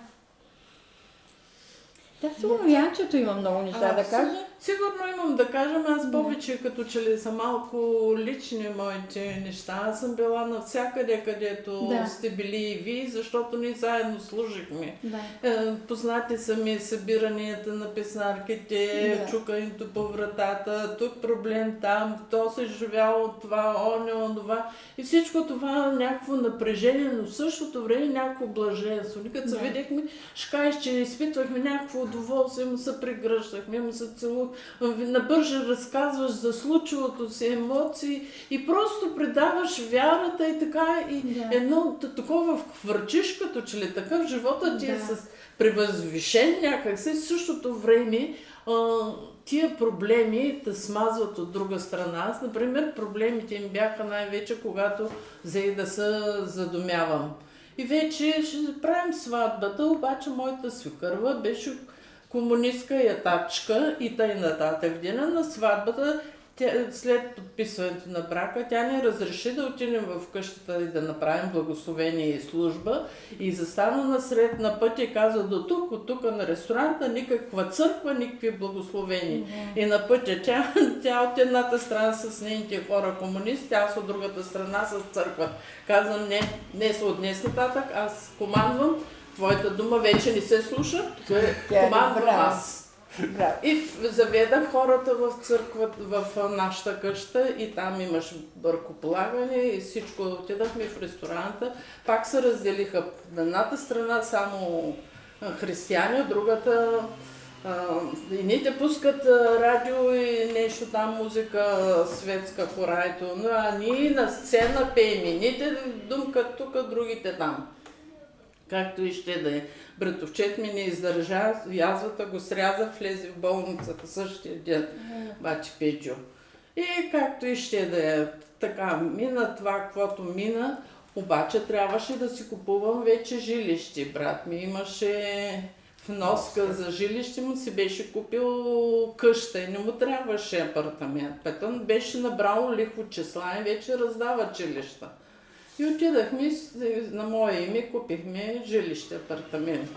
Да, сигурно Янчето има много неща да каже. Сигурно имам да кажем, аз повече като че ли са малко лични моите неща. Аз съм била навсякъде, където сте били и вие, защото ние заедно служихме. Да. Познати са ми събиранията на песнарките, чукането по вратата, тук проблем там, то се живяло от това, от това. И всичко това някакво напрежение, но в същото време някакво блаженство. Никъде се видяхме, ще кажеш, че изпитвахме някакво удоволствие, му се прегръщахме, му се целувахме. Набърже разказваш за случилото си, емоции и просто предаваш вярата и така. И едно такова върчиш, като че ли такъв живота ти е с превъзвишен някак си. В същото време тия проблеми те смазват от друга страна. Аз, например, проблемите им бяха най-вече, когато взех да се задумявам. И вече ще правим сватбата, обаче моята свикърва беше комунистка ятачка и тъй нататък. В деня на сватбата, след подписването на брака, тя ни разреши да отидем в къщата и да направим благословение и служба. И застана насред на пътя и каза до тук, от тук на ресторанта, никаква църква, никакви благословения. И на пътя тя от едната страна с нейните хора комунисти, аз от другата страна с църква. Казвам, не, от днес нататък, аз командвам. Твоята дума вече не се слуша, командвам аз. И заведах хората в църквата, в нашата къща и там имаш бъркополагане и всичко. Отидахме в ресторанта, пак се разделиха. На едната страна само християни, от другата едните пускат радио и нещо там, музика светска, хорайто, а ние на сцена пеем, едните думкат тук, другите там. Както и ще да е. Братовчет ми не издържа, язвата го сряза, влезе в болницата същия ден, бачи Печо. И както и ще да е. Така, мина това, каквото мина, обаче трябваше да си купувам вече жилище. Брат ми имаше вноска за жилище, му си беше купил къща и не му трябваше апартамент. Петън беше набрал лихво числа и вече раздава жилища. И отидахме на мое име, купихме жилище, апартамент.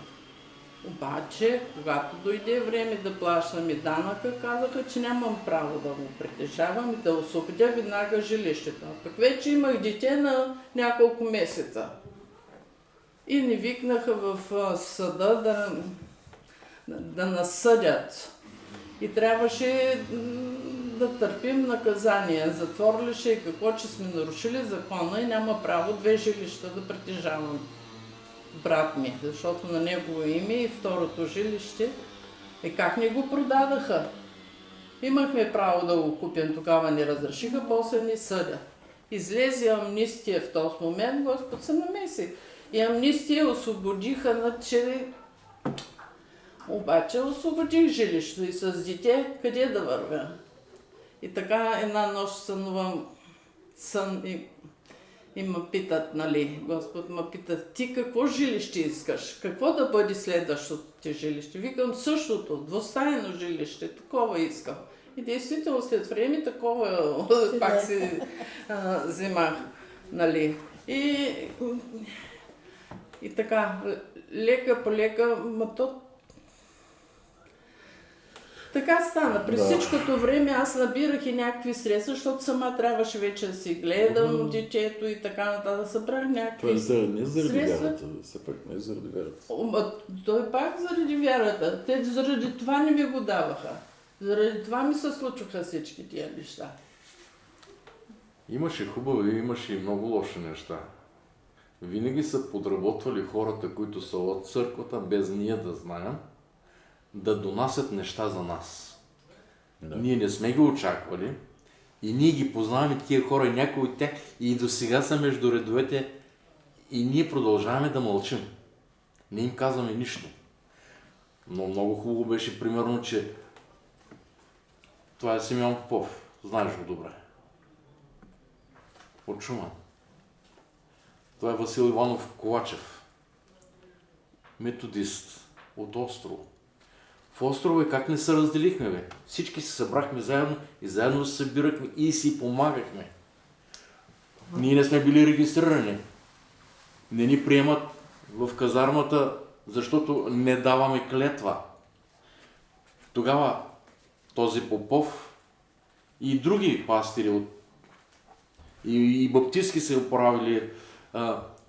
Обаче, когато дойде време да плащаме данъка, казаха, че нямам право да го притежавам и да освободя веднага жилището. Пък вече имах дете на няколко месеца. И ни викнаха в съда да насъдят. И трябваше да търпим наказание. Затвор лише и какво, че сме нарушили закона и няма право 2 жилища да притежавам. Брат ми, защото на негово име и второто жилище. Как не го продадаха? Имахме право да го купим, тогава не разрешиха, после ни съдят. Излезе амнистия в този момент, Господ се намеси. И амнистия освободиха на 4. Обаче освободих жилището и с дете, къде да вървя? И така една нощ сънувам сън и ме питат, нали, Господ ме пита, ти какво жилище искаш? Какво да бъде следващото ти жилище? Викам същото, двустайно жилище, такова искам. И действително след време такова пак си вземах, нали. И така, лека по лека, така стана. През всичкото време аз набирах и някакви средства, защото сама трябваше вече да си гледам детето и така нататък. Събрах някакви средства. Не заради вярата, все пак не заради вярата. Той пак заради вярата. Те заради това не ми го даваха. Заради това ми се случваха всички тия неща. Имаше хубави, имаше и много лоши неща. Винаги са подработвали хората, които са от църквата, без ние да знаем, да донасят неща за нас. Да. Ние не сме ги очаквали и ние ги познаваме тия хора и някои от тях и до сега са между редовете и ние продължаваме да мълчим. Не им казваме нищо. Но много хубаво беше примерно, че това е Симеон Попов. Знаеш го добре. От Шуман. Това е Васил Иванов Ковачев. Методист от Острово. В Острово как не се разделихме, бе? Всички се събрахме заедно и заедно се събирахме и си помагахме. Ние не сме били регистрирани. Не ни приемат в казармата, защото не даваме клетва. Тогава този Попов и други пастири и баптистки се оправили,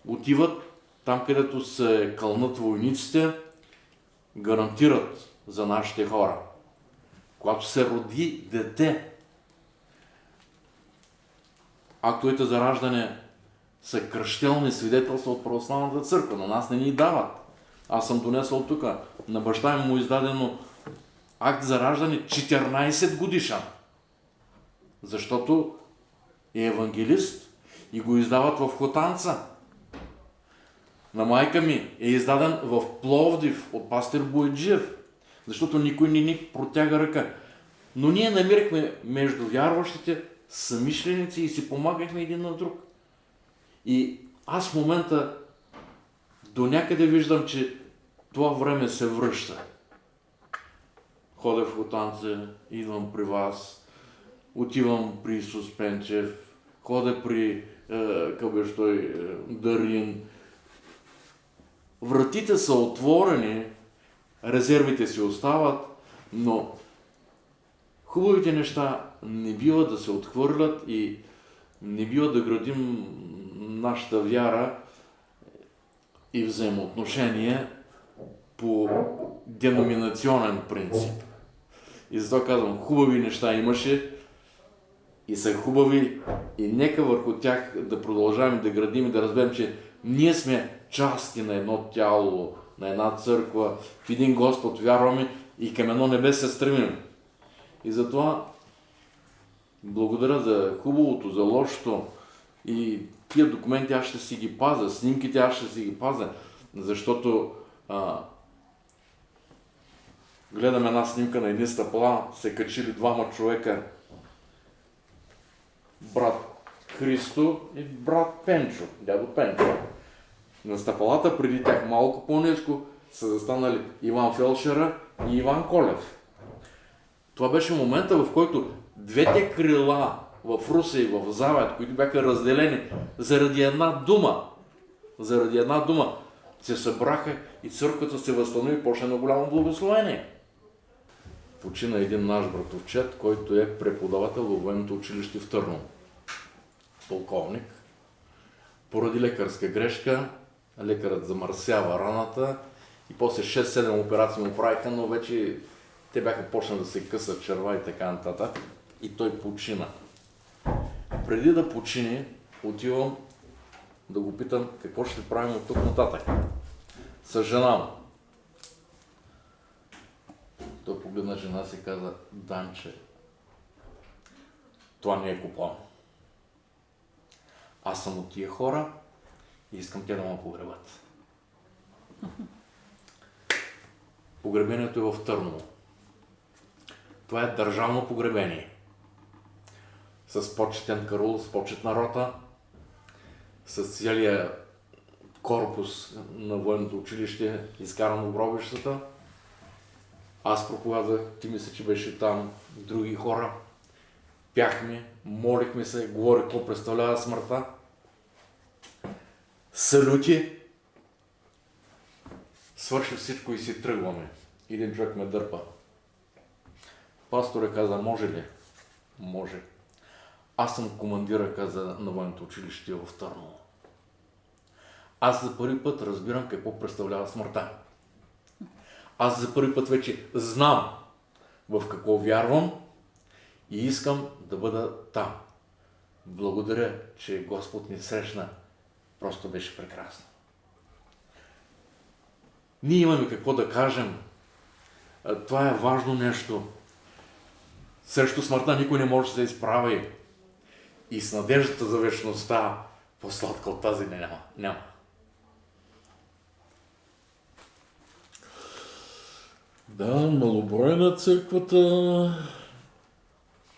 отиват там, където се кълнат войниците, гарантират за нашите хора. Когато се роди дете, актовете за раждане са кръщелни свидетелства от православната църква. На нас не ни дават. Аз съм донесъл тук. На баща ми му издадено акт за раждане 14 годишен. Защото е евангелист и го издават в Хотанца. На майка ми е издаден в Пловдив от пастир Бояджиев, защото никой не ни протяга ръка. Но ние намирахме между вярващите съмишленици и си помагахме един на друг. И аз в момента до някъде виждам, че това време се връща. Ходя в Хотанце, идвам при вас, отивам при Исус Пенчев, ходя при Дарин. Вратите са отворени, резервите си остават, но хубавите неща не бива да се отхвърлят и не бива да градим нашата вяра и взаимоотношение по деноминационен принцип. И затова казвам, хубави неща имаше и са хубави и нека върху тях да продължаваме да градим и да разберем, че ние сме части на едно тяло, на една църква, в един Господ вярваме и към едно небе се стремим. И затова благодаря за хубавото, за лошото и тия документи аз ще си ги пазя, снимките аз ще си ги пазя, защото гледам една снимка на едни стъпала, се качили двама човека, брат Христо и брат Пенчо, дядо Пенчо. На стъпалата преди тях малко по-ниско са застанали Иван Фелшера и Иван Колев. Това беше момента, в който двете крила в Русе и в Завет, които бяха разделени заради една дума, се събраха и църквата се възстанови и почна на голямо благословение. Почина един наш братовчет, който е преподавател във военното училище в Търново. Полковник. Поради лекарска грешка, лекарът замърсява раната и после 6-7 операции му правиха, но вече те бяха почнали да се късат черва и така нататък. И той почина. Преди да почини, отивам да го питам какво ще правим от тук нататък. С жена му. Той погледна жена си и каза, Данче, това не е купон. Аз съм от тия хора и искам те да ме погребат. Погребението е в Търново. Това е държавно погребение. С почетен карул, с почетна рота, с целия корпус на военното училище, изкаран в гробищата. Аз проповядах, ти мисля, че беше там, други хора. Пяхме, молихме се, говорих какво представлява смъртта. Салюти. Свърши всичко и си тръгваме. Един човек ме дърпа. Пасторе каза, може ли? Може. Аз съм командира, каза, на военното училище в Търново. Аз за първи път разбирам какво представлява смъртта. Аз за първи път вече знам в какво вярвам и искам да бъда там. Благодаря, че Господ ни срещна. Просто беше прекрасно. Ние имаме какво да кажем. Това е важно нещо. Срещу смъртта никой не може да се изправи. И с надеждата за вечността по-сладка от тази няма. Да, малобройна църквата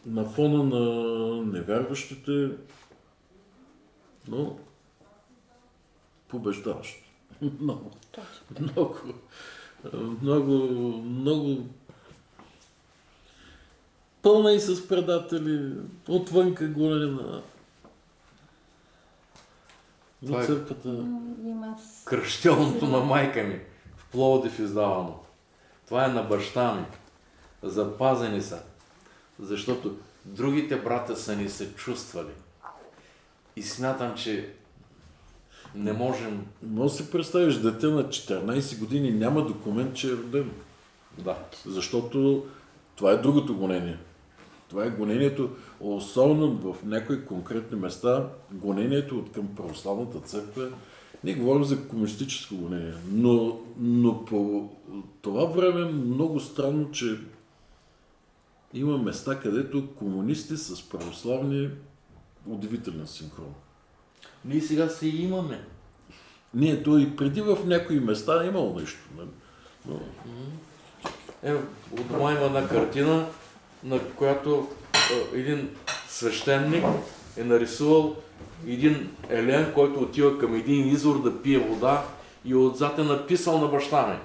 на фона на невярващите, но побеждаващо. Много пълна и с предатели, отвънка горе на църквата. Кръщелното на майка ми в Пловдив издавано. Това е на баща ми. Запазени са. Защото другите брата са ни се чувствали. И смятам, че не можем... Може да си представиш, дете на 14 години няма документ, че е роден. Да. Защото това е другото гонение. Това е гонението, особено в някои конкретни места, гонението от към православната църква. Ние говорим за комунистическо гонение, но по това време много странно, че има места, където комунисти с православни удивителен синхрон. Ние сега си имаме. Ние, то и преди в някои места е имало нещо. Но... От дома има една картина, на която един свещеник е нарисувал един елен, който отива към един извор да пие вода и отзад е написал на баща ми.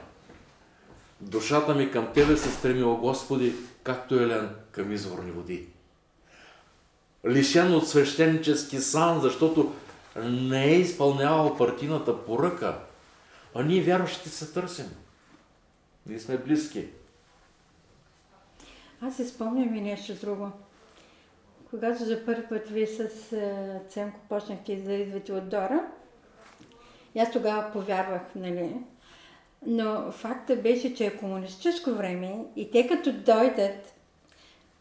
Душата ми към Тебе се стремила, Господи, както елен към изворни води. Лишен от свещенически сан, защото не е изпълнявал партийната поръка, а ние вярващите се търсим. Ние сме близки. Аз си спомням и нещо друго. Когато за първи път вие с Ценко почнахте да идвате от Дора, аз тогава повярвах, нали? Но факта беше, че е комунистическо време и те като дойдат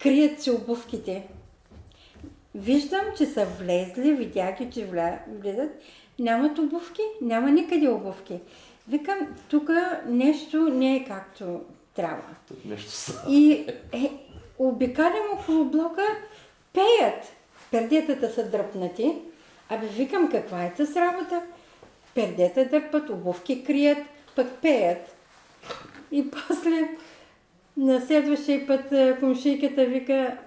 крият се обувките. Виждам, че са влезли, видях ги, че влизат. Нямат обувки, няма никъде обувки. Викам, тук нещо не е както трябва. Нещо са. И обикалям около блока, пеят. Пердетата са дръпнати. Абе, викам, каква е тази работа? Пердета дърпат, обувки крият, пък пеят. И после на следващия път комшийката вика,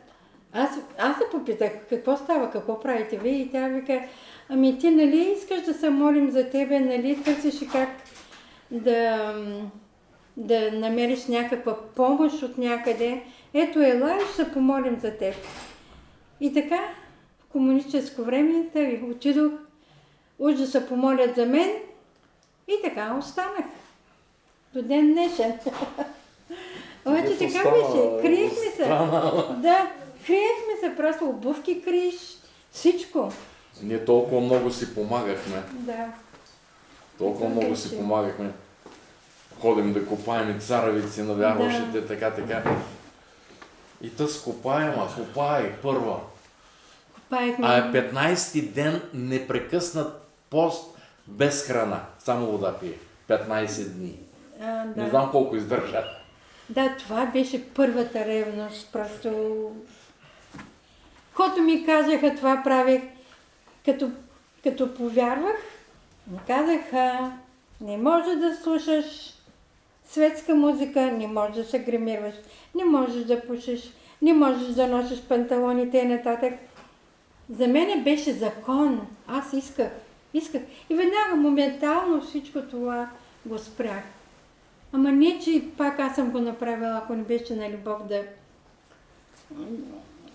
аз се попитах, какво става, какво правите ви? И тя вика, ами ти нали искаш да се молим за тебе, нали търсиш и как да намериш някаква помощ от някъде. Ето ела и ще се помолим за теб. И така, в комунистическо време отидох, уж да се помолят за мен и така останах. До ден днешен. Обаче така беше, криехме се. Да, криехме се, просто обувки криеш, всичко. Ние толкова много си помагахме. Да. Толкова много си помагахме. Ходим да копаем и царевици на вярващите, така. И тъс копай първа. Копаехме. 15-ти ден непрекъснат пост без храна. Само вода пие. 15 дни. Да. Не знам колко издържа. Да, това беше първата ревност. Просто... Когато ми казаха, това правих, като повярвах, ми казаха, не може да слушаш светска музика, не можеш да се гримираш, не можеш да пушиш, не можеш да носиш панталоните и нататък. За мене беше закон. Аз исках. И веднага, моментално всичко това го спрях. Ама не, че пак аз съм го направила, ако не беше, нали, Бог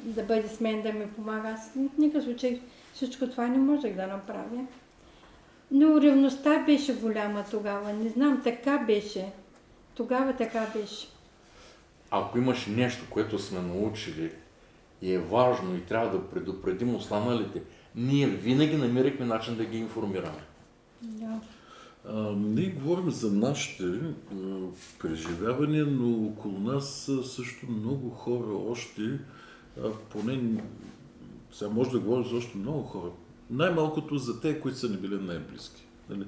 да бъде с мен, да ми помага. Аз в никакъв случай всичко това не можех да направя. Но ревността беше голяма тогава. Не знам, така беше. Тогава така беше. Ако имаш нещо, което сме научили и е важно и трябва да предупредим останалите, ние винаги намирахме начин да ги информираме. Да. Ние говорим за нашите преживявания, но около нас също много хора още, поне сега може да говорим за още много хора, най-малкото за те, които са ни били най-близки. Нали?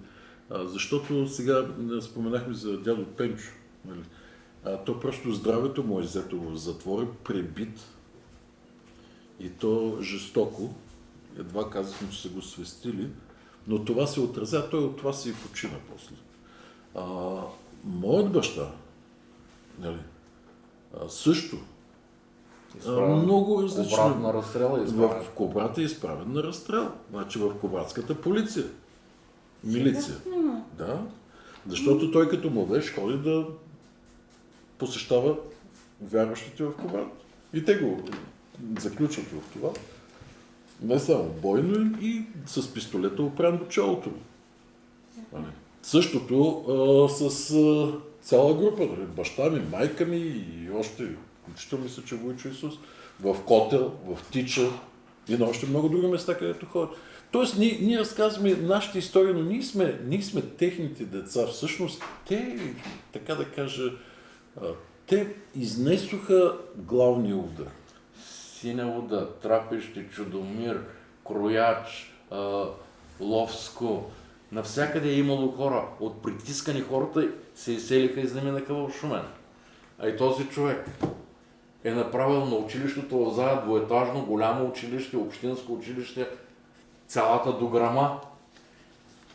Защото сега споменахме за дядо Пенчо. Нали? То просто здравето му е взето в затвора, пребит и то жестоко. Едва казахме, че са го свестили. Но това се отразя, той от това си и почина после. Моят баща, нали, също, много различно. Кобрат на разстрел е изправен. В Кобрата е изправен на разстрел. Значи в Кобратската полиция. Милиция. Да. Защото той като младеж ходи да посещава вярващите в Кобрат. И те го заключват в това. Не само бойно и с пистолета опрян до челото. Същото с цяла група. Баща ми, майка ми и още, включително мисля, че Войчо Исус, в Котел, в Тича и на още много други места, където ходят. Тоест, ние разказваме нашите истории, но ние сме техните деца. Всъщност, те, така да кажа, те изнесоха главния удар. Синя вода, Трапещи, Чудомир, Крояч, Ловско. Навсякъде е имало хора. От притискани хората се изселиха и заминаха в Шумен. А и този човек е направил на училището Лозая двоетажно, голямо училище, общинско училище, цялата дограма.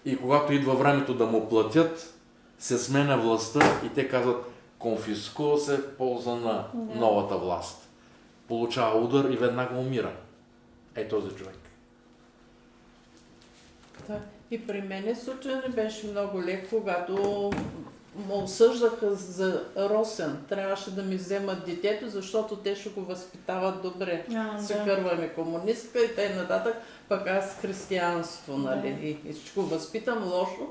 И когато идва времето да му платят, се сменя властта и те казват, конфискува се в полза на новата власт. Получава удар и веднага умира. Този човек. Да. И при мен случай не беше много лек, когато му осъждаха за росен. Трябваше да ми вземат детето, защото те ще го възпитават добре. Съкърва ми комунистка и т.н. Пък аз християнство, нали? И ще го възпитам лошо.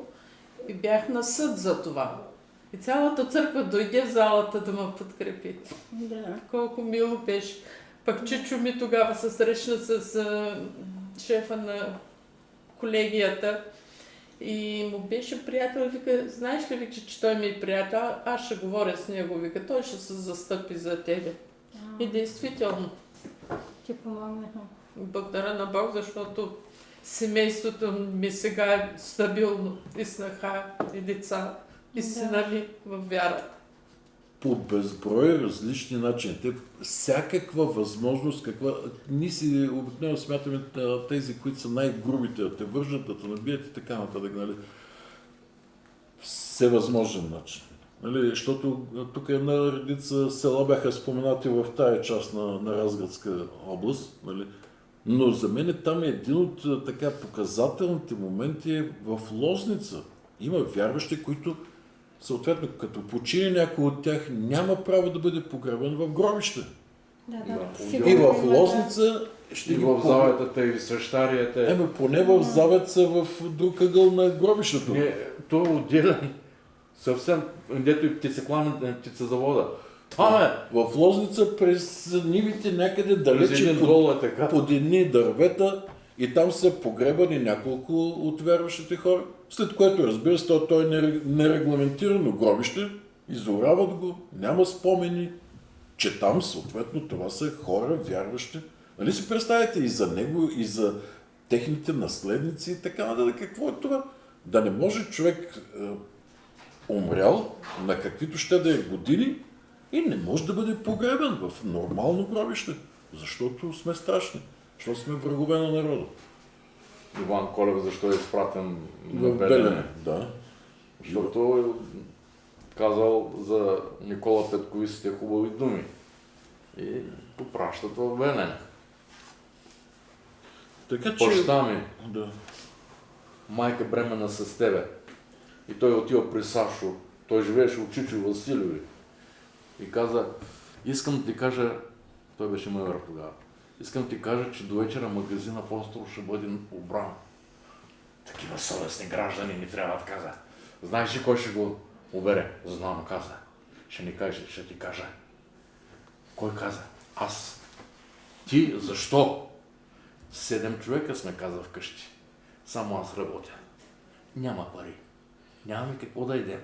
И бях на съд за това. И цялата църква дойде в залата да ме подкрепи. Да. Колко мило беше. Пък Чичо ми тогава се срещна с шефа на колегията и му беше приятел. Вика, знаеш ли, вика, че той ми е приятел? Аз ще говоря с него. Вика, той ще се застъпи за тебе. И действително, Ти помогнаха. благодаря на Бог, защото семейството ми сега е стабилно. И снаха, и деца, и сина ми в вярата. По безброй различни начини. Те всякаква възможност, каква... Ние си обикновено смятаме тези, които са най-грубите, да те вържат, да те набият и така нататък, нали? Всевъзможен начин. Нали? Защото тук една редица села бяха споменати в тая част на Разградска област, нали? Но за мен там е един от така показателните моменти в Лозница. Има вярващи, които съответно, като почине някой от тях, няма право да бъде погребан в гробище. Да. И в Лозница ще И ги в заветата, и в свещарията. Поне в Завеца, в друг ъгъл на гробището. Не, той е отделен. Съвсем, дето и птицезавода. Там е. В Лозница през нивите някъде През далече един дол е така. под едни дървета и там са погребани няколко от вярващите хора. След което, разбира се, той е нерегламентирано гробище, изорават го, няма спомени, че там съответно това са хора вярващи. Нали си представите и за него, и за техните наследници и така нататък. Какво е това? Да не може човек умрял на каквито ще да е години и не може да бъде погребан в нормално гробище, защото сме страшни, защото сме врагове на народа. Иван Колев защо е изпратен на В Белене, да. Защото е казал за Никола Петковиците хубави думи. И го пращат в Белене. Така че... Баща ми, Да. майка бремена с тебе. И той отива при Сашо. Той живееше от Чичо Василеви. И каза, искам да ти кажа, той беше майор тогава, искам да ти кажа, че до вечера магазина в остров ще бъде обран. Такива съвестни граждани ни трябват, каза. Знаеш ли кой ще го обере? Знам, каза. Ще ни каже, ще ти кажа. Кой каза? Аз. Ти защо? 7 човека сме, каза вкъщи. Само аз работя. Няма пари. Нямаме какво да идем.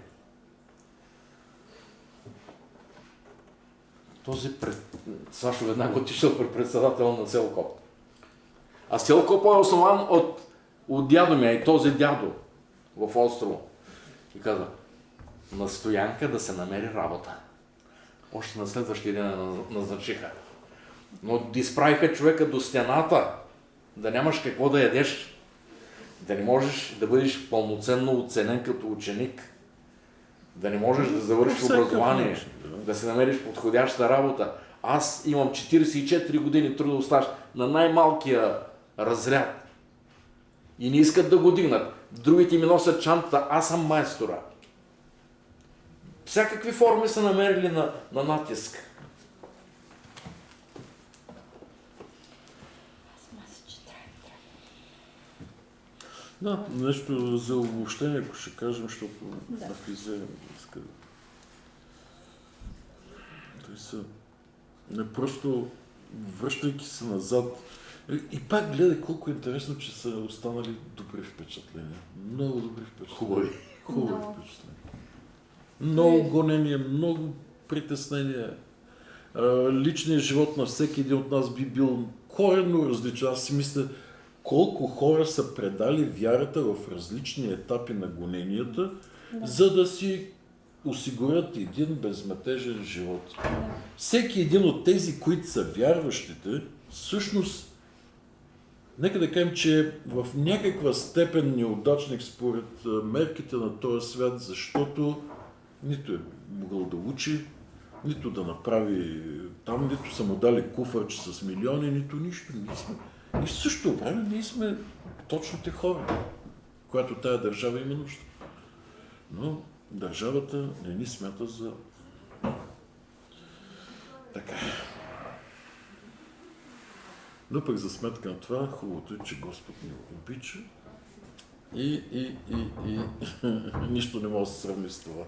Сашо веднага отишъл при председател на Селкоп. А Селкоп е основан от дядо ми, и този дядо в острово. И каза, на Стоянка да се намери работа. Още на следващия ден назначиха. Но да изправиха човека до стената, да нямаш какво да ядеш, да не можеш да бъдеш пълноценно оценен като ученик, да не можеш да завършиш образование, да си намериш подходяща работа. Аз имам 44 години трудов стаж на най-малкия разряд и не искат да го дигнат. Другите ми носят чантата, аз съм майстора. Всякакви форми са намерили на натиск. Да, нещо за обобщение, ако ще кажем, защото Афизе иска. Той са не просто връщайки се назад. И пак гледай колко е интересно, че са останали добри впечатления. Много добри впечатления. Хубави впечатления. Много гонения, много притеснения. Личният живот на всеки един от нас би бил коренно различен. Аз си мисля, колко хора са предали вярата в различни етапи на гоненията, за да си осигурят един безметежен живот. Всеки един от тези, които са вярващите, всъщност, нека да кажем, че е в някаква степен неудачник според мерките на този свят, защото нито е могъл да учи, нито да направи там, нито са му дали куфърче с милиони, нито нищо. И в същото време ние сме точните хора, която тая държава има нужда. Но държавата не ни смята за така. Но пък за сметка на това, хубавото е, че Господ ни обича и нищо не може да се сравни с това.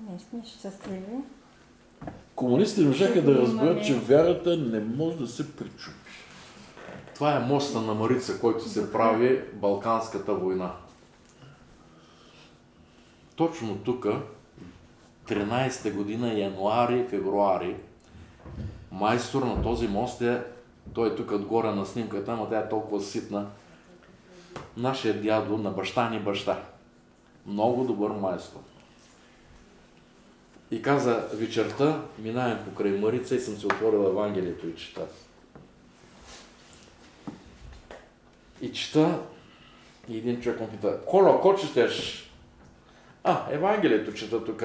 Ние сме щастливи. Комунистите можаха да разберат, че вярата не може да се причупи. Това е моста на Марица, който се прави Балканската война. Точно тук, 13-та година, януари, февруари, Майстор на този мост той е тук отгоре на снимката, ама тя е толкова ситна. Нашия дядо, на баща ни баща. Много добър майстор. И каза, вечерта минавам покрай Марица и съм си отворил Евангелието и чета. И чета, и един човек му пита, Коло, ко четеш? Евангелието чета тук.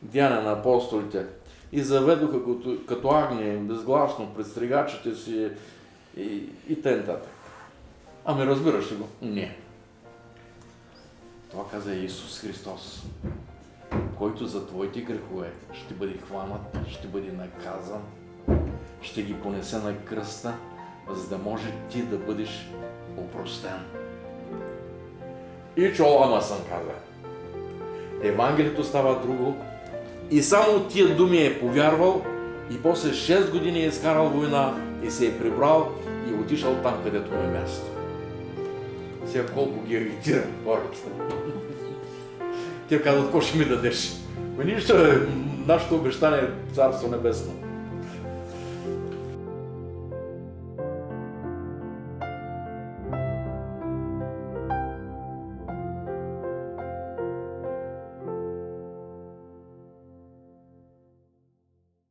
Деяния на апостолите. И заведоха като агни, безгласно, пред стригачите си и т.н. Ами разбираш ли го? Не. Това каза Исус Христос, който за твоите грехове ще бъде хванат, ще бъде наказан, ще ги понесе на кръста, за да може ти да бъдеш опростен. И чолама съм каза. Евангелието става друго и само от тия думи е повярвал и после 6 години е изкарал война и се е прибрал и отишъл там, където му е място. Сега колко ги агитира хората. Те казват, какво ще ми дадеш? Нищо е нашето обещание Царство Небесно.